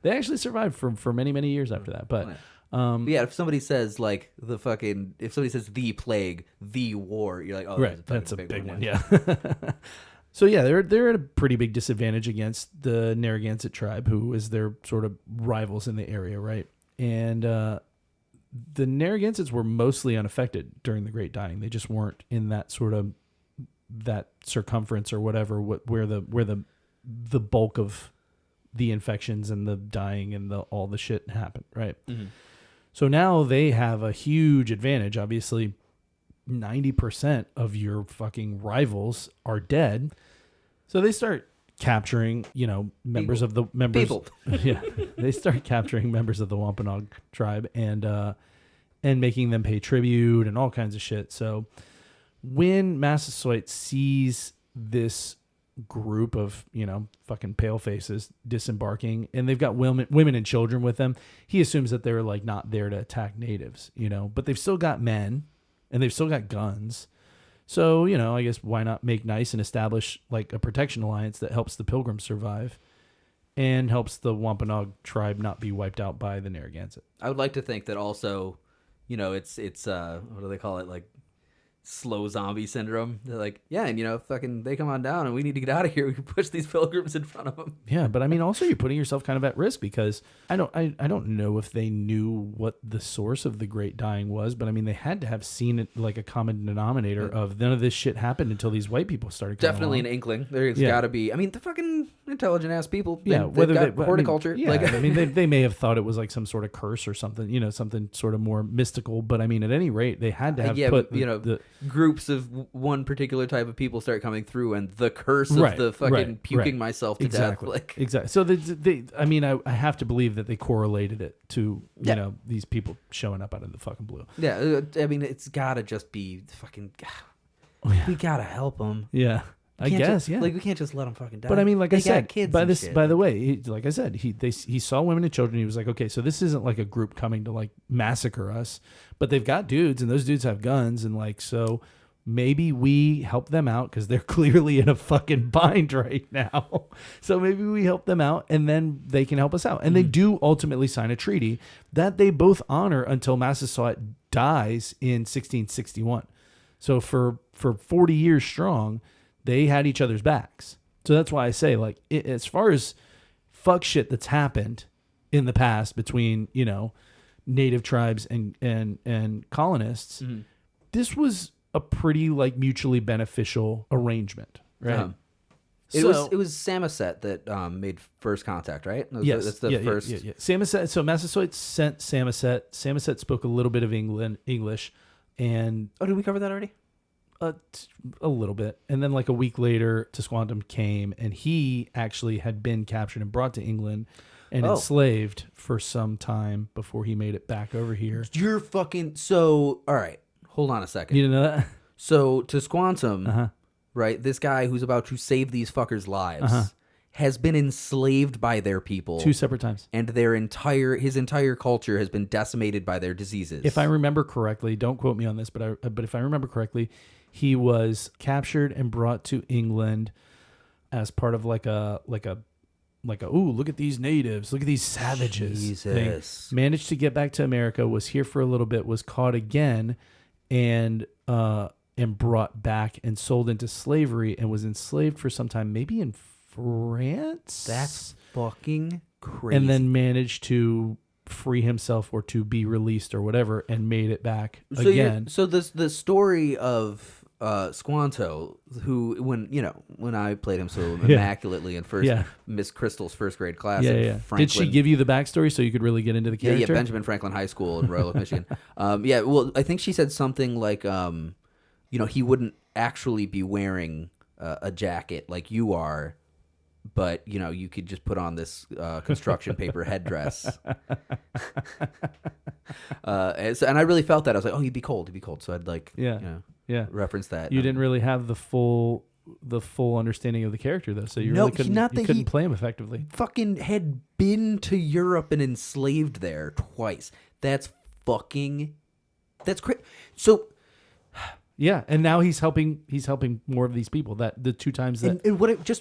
They actually survived for many, many years after that. But if somebody says like if somebody says the plague, the war, you're like, oh, right, that's a big one. Yeah. Yeah. So yeah, they're at a pretty big disadvantage against the Narragansett tribe, who is their sort of rivals in the area, right? And the Narragansetts were mostly unaffected during the Great Dying. They just weren't in that sort of that circumference or whatever where the bulk of the infections and the dying and all the shit happened, right? Mm-hmm. So now they have a huge advantage. Obviously, 90% of your fucking rivals are dead. So they start capturing, members of the members. People. Yeah. They start capturing members of the Wampanoag tribe and making them pay tribute and all kinds of shit. So when Massasoit sees this group of, fucking pale faces disembarking, and they've got women and children with them, he assumes that they're like not there to attack natives, but they've still got men. And they've still got guns. So, I guess why not make nice and establish like a protection alliance that helps the Pilgrims survive and helps the Wampanoag tribe not be wiped out by the Narragansett. I would like to think that also, it's what do they call it? Like slow zombie syndrome. They're like, yeah, and fucking they come on down and we need to get out of here. We push these pilgrims in front of them. Yeah, but I mean, also you're putting yourself kind of at risk because I don't know if they knew what the source of the Great Dying was, but I mean, they had to have seen it like a common denominator of none of this shit happened until these white people started coming Definitely along. an inkling. There's got to be. I mean, the fucking intelligent ass people. Yeah, whether they horticulture. I mean, I mean, they may have thought it was like some sort of curse or something, something sort of more mystical. But I mean, at any rate, they had to have put but, groups of one particular type of people start coming through, and the curse of the fucking puking myself to death. Like exactly. So I mean, I have to believe that they correlated it to these people showing up out of the fucking blue. Yeah, I mean, it's got to just be fucking. We gotta help them. Yeah. I guess, yeah. Like we can't just let them fucking die. But I mean, like I said, kids by the way, like I said, he saw women and children. He was like, okay, so this isn't like a group coming to like massacre us, but they've got dudes, and those dudes have guns, and like so. Maybe we help them out because they're clearly in a fucking bind right now. So maybe we help them out and then they can help us out. And they do ultimately sign a treaty that they both honor until Massasoit dies in 1661. So for 40 years strong, they had each other's backs. So that's why I say, like, as far as fuck shit that's happened in the past between, native tribes and colonists, this was a pretty like mutually beneficial arrangement, right? It was Samoset that made first contact, right? Yes, that's the first. Yeah. Samoset. So Massasoit sent Samoset. Samoset spoke a little bit of English, and did we cover that already? A little bit, and then like a week later, Tisquantum came, and he actually had been captured and brought to England and enslaved for some time before he made it back over here. You're fucking all right. Hold on a second. You didn't know that? So Tisquantum, right? This guy who's about to save these fuckers' lives has been enslaved by their people 2 separate times, and his entire culture has been decimated by their diseases. If I remember correctly, don't quote me on this, but if I remember correctly, he was captured and brought to England as part of like a ooh, look at these natives, look at these savages. Jesus. Thing. Managed to get back to America, was here for a little bit, was caught again, and brought back and sold into slavery, and was enslaved for some time, maybe in France. That's fucking crazy. And then managed to free himself or to be released or whatever, and made it back again. So the story of Squanto, who when I played him so immaculately in Miss Crystal's first grade class. Yeah. Did she give you the backstory so you could really get into the character? Yeah, Benjamin Franklin High School in Royal Oak, Michigan. Well, I think she said something like, he wouldn't actually be wearing a jacket like you are, but you could just put on this construction paper headdress. And I really felt that. I was like, oh, he'd be cold. So I'd like, reference that. You didn't really have the full understanding of the character though, so you really couldn't play him effectively. Fucking had been to Europe and enslaved there twice. That's crazy. So. Yeah, and now he's helping more of these people. That the 2 times that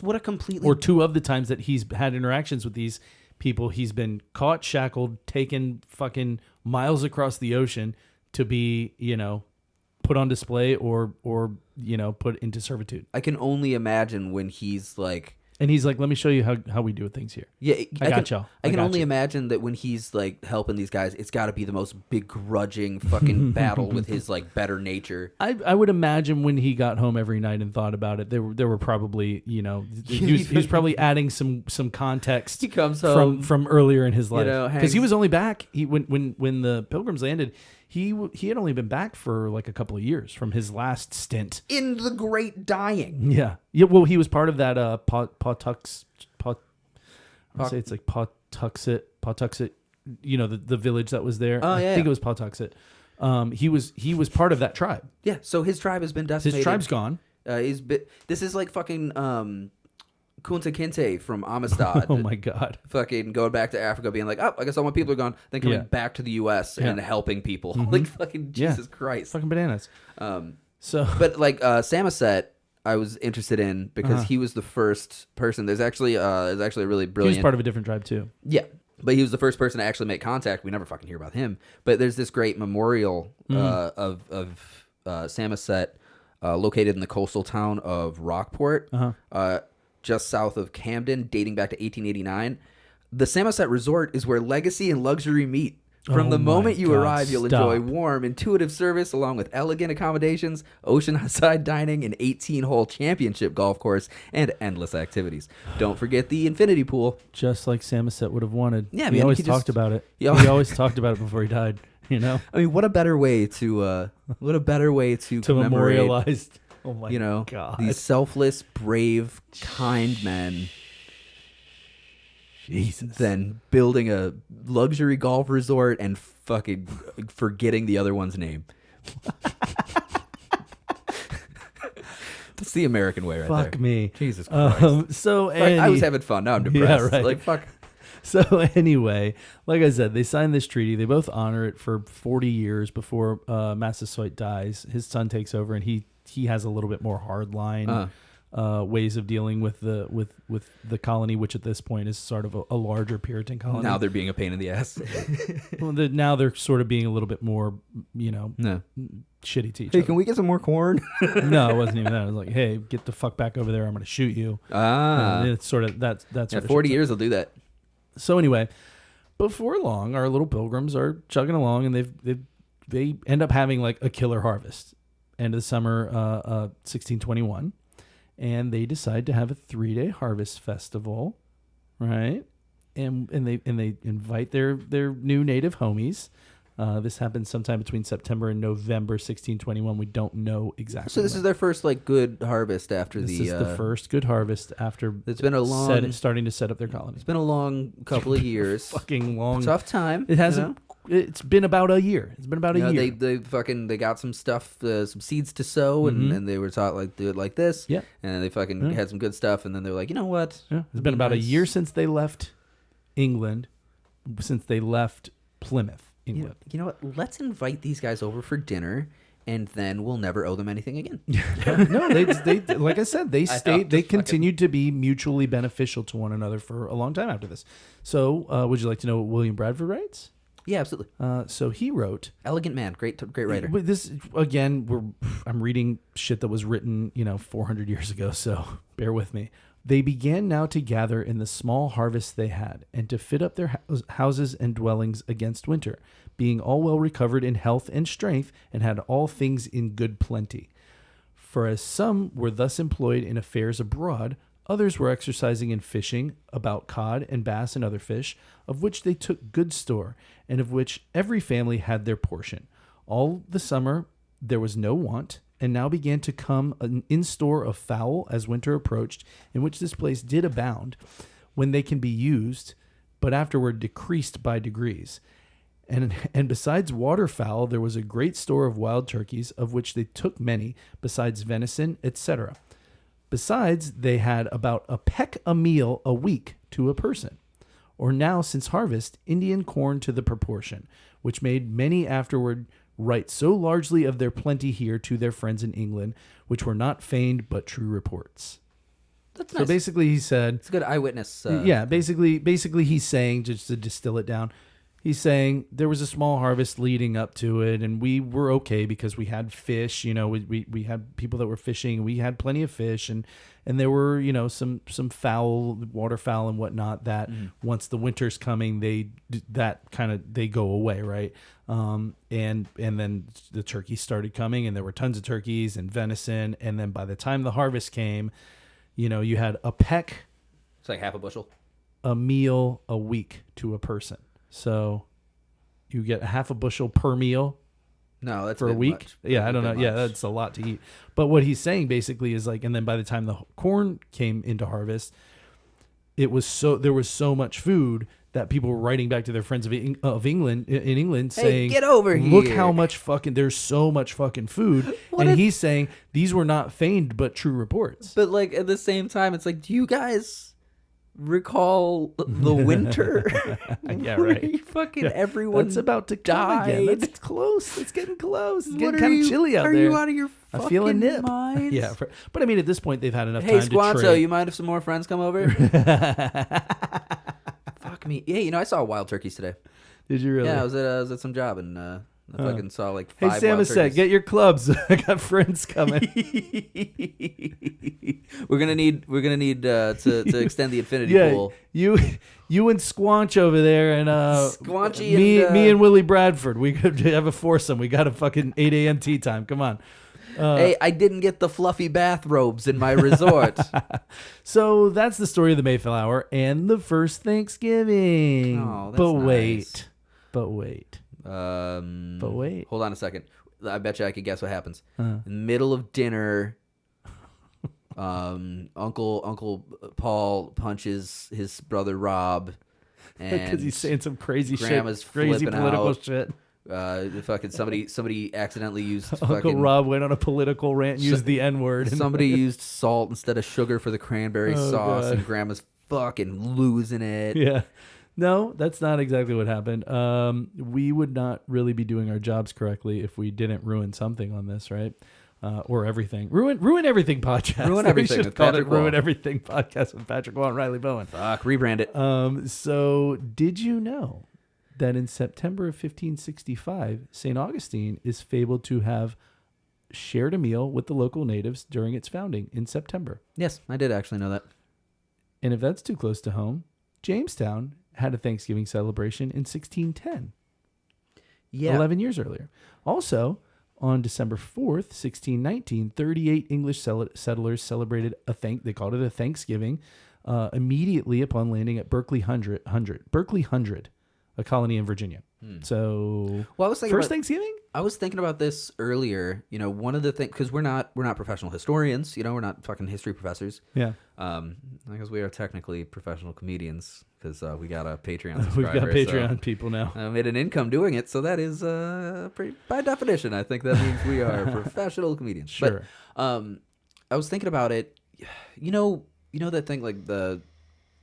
what a completely, or 2 of the times that he's had interactions with these people, he's been caught, shackled, taken fucking miles across the ocean to be put on display or put into servitude. I can only imagine when he's like. And he's like, let me show you how we do things here. Yeah, I got y'all. I can only imagine that when he's like helping these guys, it's got to be the most begrudging fucking battle with his like better nature. I would imagine when he got home every night and thought about it, there were probably he was probably adding some context. He comes home from earlier in his life because he was only back. When the Pilgrims landed. He had only been back for like a couple of years from his last stint in the Great Dying. Yeah. Well, he was part of that it's like Pawtuxet, the village that was there. Oh, yeah. I think it was Pawtuxet. He was part of that tribe. Yeah. So his tribe has been decimated. His tribe's gone. This is like fucking Kunta Kinte from Amistad. Oh my God. Fucking going back to Africa being like, oh, I guess all my people are gone. Then coming back to the U.S. and helping people. Like fucking Jesus Christ. Fucking bananas. But like Samoset, I was interested in because he was the first person. There's actually a really brilliant. He was part of a different tribe too. Yeah. But he was the first person to actually make contact. We never fucking hear about him. But there's this great memorial of Samoset, located in the coastal town of Rockport, just south of Camden, dating back to 1889. The Samoset Resort is where legacy and luxury meet. From the moment you arrive, you'll enjoy warm, intuitive service along with elegant accommodations, oceanside dining, an 18-hole championship golf course, and endless activities. Don't forget the infinity pool. Just like Samoset would have wanted. Yeah, he man, always he talked just- about it. He He al- always talked about it before he died. You know, I mean, what a better way to to commemorate, memorialize. Oh my God! these selfless, brave, kind men. Jesus. Than building a luxury golf resort and fucking forgetting the other one's name. That's the American way, right there. Fuck me. Jesus Christ. So I was having fun. Now I'm depressed. Yeah, right. Like fuck. So anyway, like I said, they signed this treaty. They both honor it for 40 years before Massasoit dies. His son takes over, and he has a little bit more hardline ways of dealing with the colony, which at this point is sort of a larger Puritan colony. Now they're being a pain in the ass. Well, now they're sort of being a little bit more, shitty to each other. Can we get some more corn? No, it wasn't even that. I was like, hey, get the fuck back over there. I'm going to shoot you. It's sort of that's Yeah, 40 years will do that. So anyway, before long, our little pilgrims are chugging along, and they end up having like a killer harvest. End of the summer, 1621, and they decide to have a 3-day harvest festival, right? And they invite their new native homies. This happened sometime between September and November 1621. We don't know exactly. So this is their first like good harvest after this is the first good harvest after It's been a long starting to set up their colony. It's been a long couple of years. Fucking long. Tough time. It hasn't. It's been about a year. It's been about a year. They got some stuff, some seeds to sow, and they were taught like do it like this. Yeah. And they fucking had some good stuff, and then they're like, you know what? Yeah. It's been about a year since they left England, since they left Plymouth, England. You know what? Let's invite these guys over for dinner, and then we'll never owe them anything again. No, they like I said, they stayed. They continued to be mutually beneficial to one another for a long time after this. So, would you like to know what William Bradford writes? Yeah, absolutely. So he wrote, elegant man, great writer. This again, I'm reading shit that was written, 400 years ago. So bear with me. They began now to gather in the small harvest they had, and to fit up their houses and dwellings against winter, being all well recovered in health and strength, and had all things in good plenty. For as some were thus employed in affairs abroad, others were exercising in fishing about cod and bass and other fish, of which they took good store, and of which every family had their portion. All the summer there was no want, and now began to come an in store of fowl as winter approached, in which this place did abound, when they can be used, but afterward decreased by degrees. And besides waterfowl, there was a great store of wild turkeys, of which they took many, besides venison, etc. Besides, they had about a peck a meal a week to a person, or now since harvest, Indian corn to the proportion, which made many afterward write so largely of their plenty here to their friends in England, which were not feigned but true reports. That's So nice. basically, he said, It's a good eyewitness. basically he's saying, just to distill it down, he's saying there was a small harvest leading up to it, and we were okay because we had fish. We had people that were fishing. We had plenty of fish, and there were some fowl, waterfowl, and whatnot. That once the winter's coming, they go away, right? And then the turkeys started coming, and there were tons of turkeys and venison, and then by the time the harvest came, you had a peck, It's like half a bushel. a meal a week to a person. So you get a half a bushel per meal No, that's for a week. much. Yeah, I don't know. Bit Yeah, much. that's a lot to eat. But what he's saying basically is like, and then by the time the corn came into harvest, there was so much food that people were writing back to their friends of England in England saying, get over here. Look how much there's so much fucking food. He's saying these were not feigned but true reports. But like at the same time, it's like, do you guys recall the winter? Yeah, Where right. you fucking Yeah, everyone that's about to come again. died. That's close. It's getting close. It's What getting are kind you- of chilly out are there. you out of your I fucking feel a nip. minds? Yeah, but I mean, at this point, they've had enough Hey, time to Squanto, trade. you mind if some more friends come over? Fuck me. Yeah, I saw wild turkeys today. Did you really? Yeah, I was at some job, and I fucking saw like Hey, 5 wild Samoset, turkeys. get your clubs. I got friends coming. we're gonna need to extend the infinity Yeah, pool. you and Squanch over there, and Squanchy me and Willie Bradford. We could have a foursome. We got a fucking 8 a.m. tea time. Come on. Hey, I didn't get the fluffy bathrobes in my resort. So that's the story of the Mayflower and the first Thanksgiving. Oh, that's but nice. wait. But wait. Hold on a second. I bet you I could guess what happens. In the middle of dinner, Uncle Paul punches his brother Rob, and Because he's saying some crazy Grandma's shit, crazy flipping political out. shit. Fucking somebody accidentally used Uncle fucking Rob went on a political rant and used the N-word. somebody used salt instead of sugar for the cranberry sauce, God. and Grandma's fucking losing it. Yeah. No, that's not exactly what happened. We would not really be doing our jobs correctly if we didn't ruin something on this, right? Or everything. Ruin everything podcast. Ruin Everything We should with call Patrick it Ruin Wall. Everything podcast with Patrick Wall and Riley Bowen. Fuck, rebrand it. So did you know that in September of 1565, St. Augustine is fabled to have shared a meal with the local natives during its founding in September? Yes, I did actually know that. And if that's too close to home, Jamestown had a Thanksgiving celebration in 1610, Yeah. 11 years earlier. Also, on December 4th, 1619, 38 English settlers celebrated they called it a Thanksgiving, immediately upon landing at Berkeley Hundred, a colony in Virginia. So, Well, I was thinking first about, Thanksgiving? I was thinking about this earlier. You know, one of the things, because we're not professional historians. You know, we're not fucking history professors. Yeah. I guess we are technically professional comedians because we got a Patreon subscriber. We've got Patreon people now. I made an income doing it, so that is pretty, by definition, I think that means we are professional comedians. Sure. But I was thinking about it. You know that thing, like the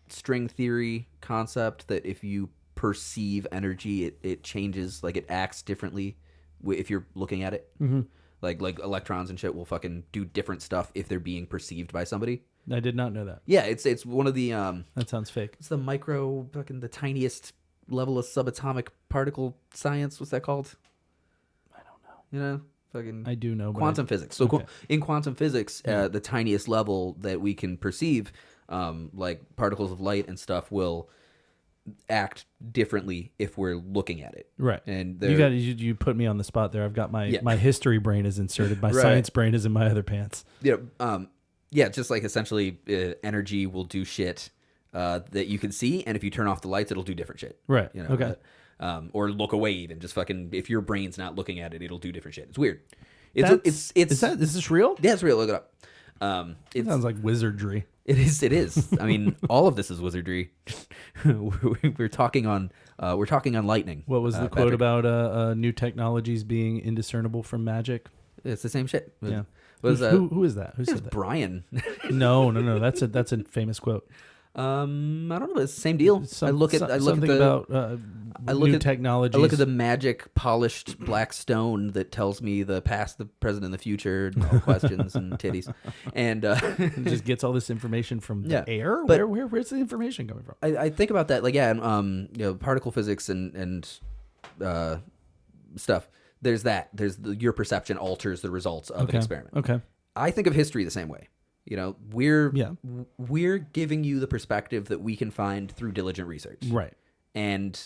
string theory concept, that if you perceive energy, it changes, like it acts differently if you're looking at it. Mm-hmm. Like electrons and shit will fucking do different stuff if they're being perceived by somebody. I did not know that. Yeah, it's one of the That sounds fake. it's the the tiniest level of subatomic particle science. What's that called? I don't know. You know, fucking I do know. But quantum physics. So okay. in quantum physics, the tiniest level that we can perceive, like particles of light and stuff, will act differently if we're looking at it. Right. And you put me on the spot there. I've got my history brain is inserted. My science brain is in my other pants. Just like essentially energy will do shit that you can see, and if you turn off the lights, it'll do different shit. Right. You know, Okay. Or look away even. Just fucking, if your brain's not looking at it, it'll do different shit. It's weird. Is this real? Yeah, it's real. Look it up. It sounds like wizardry. It is. I mean, all of this is wizardry. we're talking on lightning. What was the quote about new technologies being indiscernible from magic? It's the same shit. Yeah. Who is that? Who is that? Who said that? Brian. No. That's a famous quote. I don't know. It's the same deal. I look at new technologies. I look at the magic polished black stone that tells me the past, the present, and the future, and all questions and titties, and It just gets all this information from the air. But Where's the information coming from? I think about that, like, and particle physics and stuff. There's that. Your perception alters the results of an experiment. Okay. I think of history the same way. You know, we're giving you the perspective that we can find through diligent research. Right. And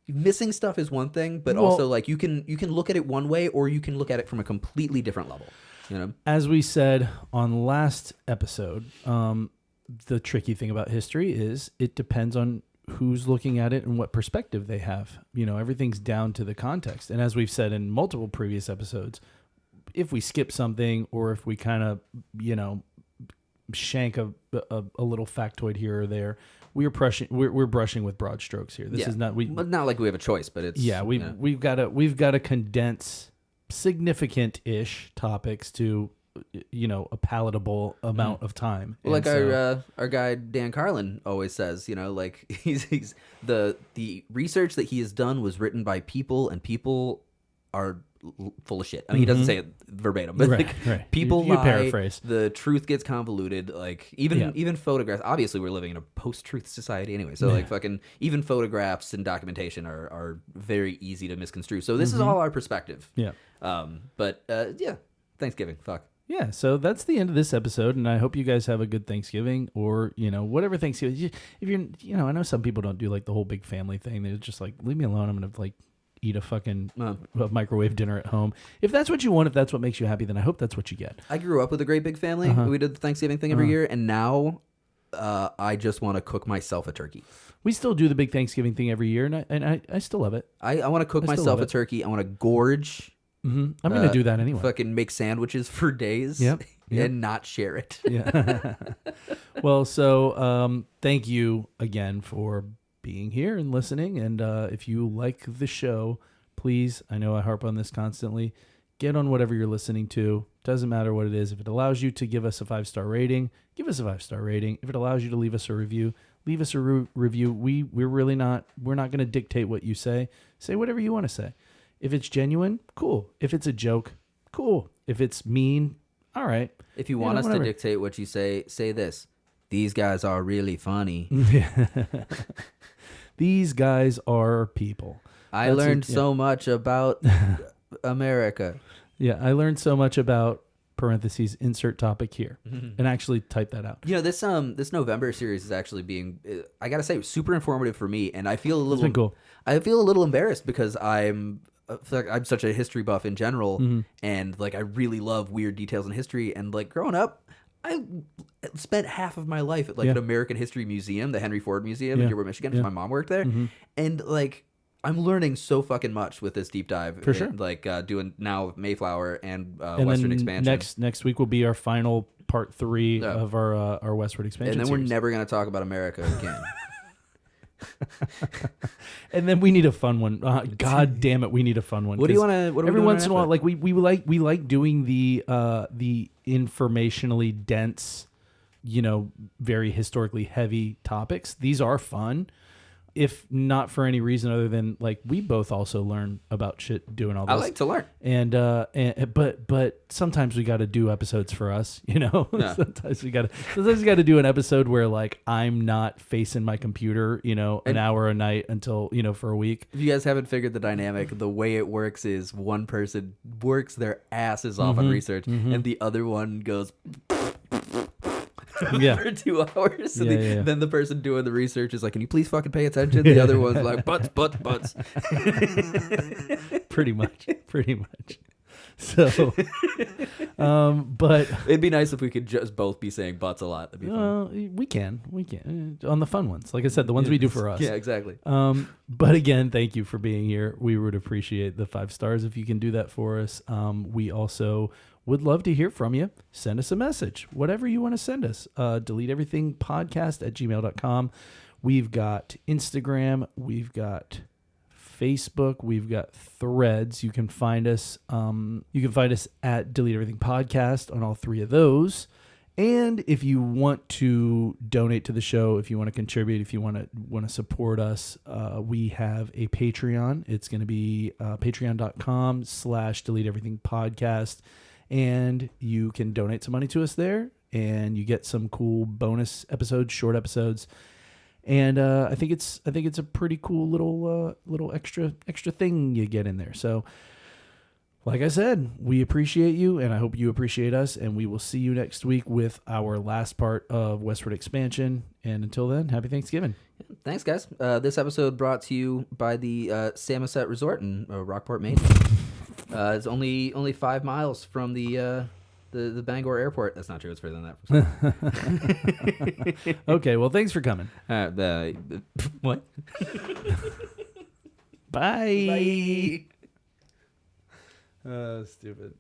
missing stuff is one thing, but also like you can look at it one way, or you can look at it from a completely different level. You know, as we said on last episode, the tricky thing about history is it depends on who's looking at it and what perspective they have. You know, everything's down to the context. And as we've said in multiple previous episodes, if we skip something or if we kind of, shank a little factoid here or there, we're brushing with broad strokes here. This is not not like we have a choice, but it's we've got to condense significant-ish topics to a palatable amount of time. Well, like our guy Dan Carlin always says, like he's the research that he has done was written by people, and people are full of shit. I mean, he doesn't say it verbatim, but like people you lie. Paraphrase. The truth gets convoluted. Like even photographs. Obviously, we're living in a post-truth society anyway. So like fucking even photographs and documentation are very easy to misconstrue. So this is all our perspective. Yeah. But yeah, Thanksgiving. Fuck. Yeah, so that's the end of this episode, and I hope you guys have a good Thanksgiving, or whatever Thanksgiving. If you're, I know some people don't do like the whole big family thing. They're just like, leave me alone. I'm gonna like eat a fucking microwave dinner at home. If that's what you want, if that's what makes you happy, then I hope that's what you get. I grew up with a great big family. We did the Thanksgiving thing every year, and now I just want to cook myself a turkey. We still do the big Thanksgiving thing every year, and I still love it. I want to cook myself a turkey. I want to gorge. I'm going to do that anyway. Fucking make sandwiches for days and not share it. Yeah. Well, so thank you again for being here and listening. And if you like the show, please, I know I harp on this constantly, get on whatever you're listening to. Doesn't matter what it is. If it allows you to give us a 5-star rating, give us a 5-star rating. If it allows you to leave us a review, leave us a review. We're not going to dictate what you say. Say whatever you want to say. If it's genuine, cool. If it's a joke, cool. If it's mean, all right. If you want us to dictate what you say this. These guys are really funny. These guys are people. I learned so much about America. Yeah, I learned so much about parentheses insert topic here, and actually type that out. This November series is actually being, I gotta say, super informative for me, and I feel a little. It's been cool. I feel a little embarrassed because I'm such a history buff in general, and like I really love weird details in history. And like growing up, I spent half of my life at like an American History Museum, the Henry Ford Museum in Dearborn, Michigan, because my mom worked there, and like I'm learning so fucking much with this deep dive. For sure. Like doing now Mayflower and Western Expansion. Next week will be our final part 3 of our Westward Expansion. And then series. we're never going to talk about America again. And then we need a fun one. God damn it, we need a fun one. What do you want to? Every once in a while, like we like doing the informationally dense, very historically heavy topics. These are fun, if not for any reason other than like we both also learn about shit doing all this. I like to learn, but sometimes we got to do episodes for us, Sometimes we got to do an episode where like I'm not facing my computer, an hour a night until for a week. If you guys haven't figured the dynamic, the way it works is one person works their asses off on research, and the other one goes. For 2 hours. Then the person doing the research is like, can you please fucking pay attention? The other one's like, butts. Pretty much. So, but it'd be nice if we could just both be saying butts a lot. That'd be fun. We can on the fun ones. Like I said, the ones we do for us. Yeah, exactly. But again, thank you for being here. We would appreciate the 5 stars if you can do that for us. We also would love to hear from you. Send us a message, whatever you want to send us. DeleteEverythingPodcast@gmail.com. We've got Instagram. We've got Facebook. We've got Threads. You can find us. At Delete Everything Podcast on all 3 of those. And if you want to donate to the show, if you want to contribute, if you want to support us, we have a Patreon. It's going to be patreon.com/DeleteEverythingPodcast. And you can donate some money to us there, and you get some cool bonus episodes, short episodes, and I think it's a pretty cool little extra thing you get in there. So, like I said, we appreciate you, and I hope you appreciate us, and we will see you next week with our last part of Westward Expansion. And until then, happy Thanksgiving. Thanks, guys. This episode brought to you by the Samoset Resort in Rockport, Maine. It's only 5 miles from the Bangor Airport. That's not true. It's further than that. Okay. Well, thanks for coming. What? Bye. Bye. Stupid.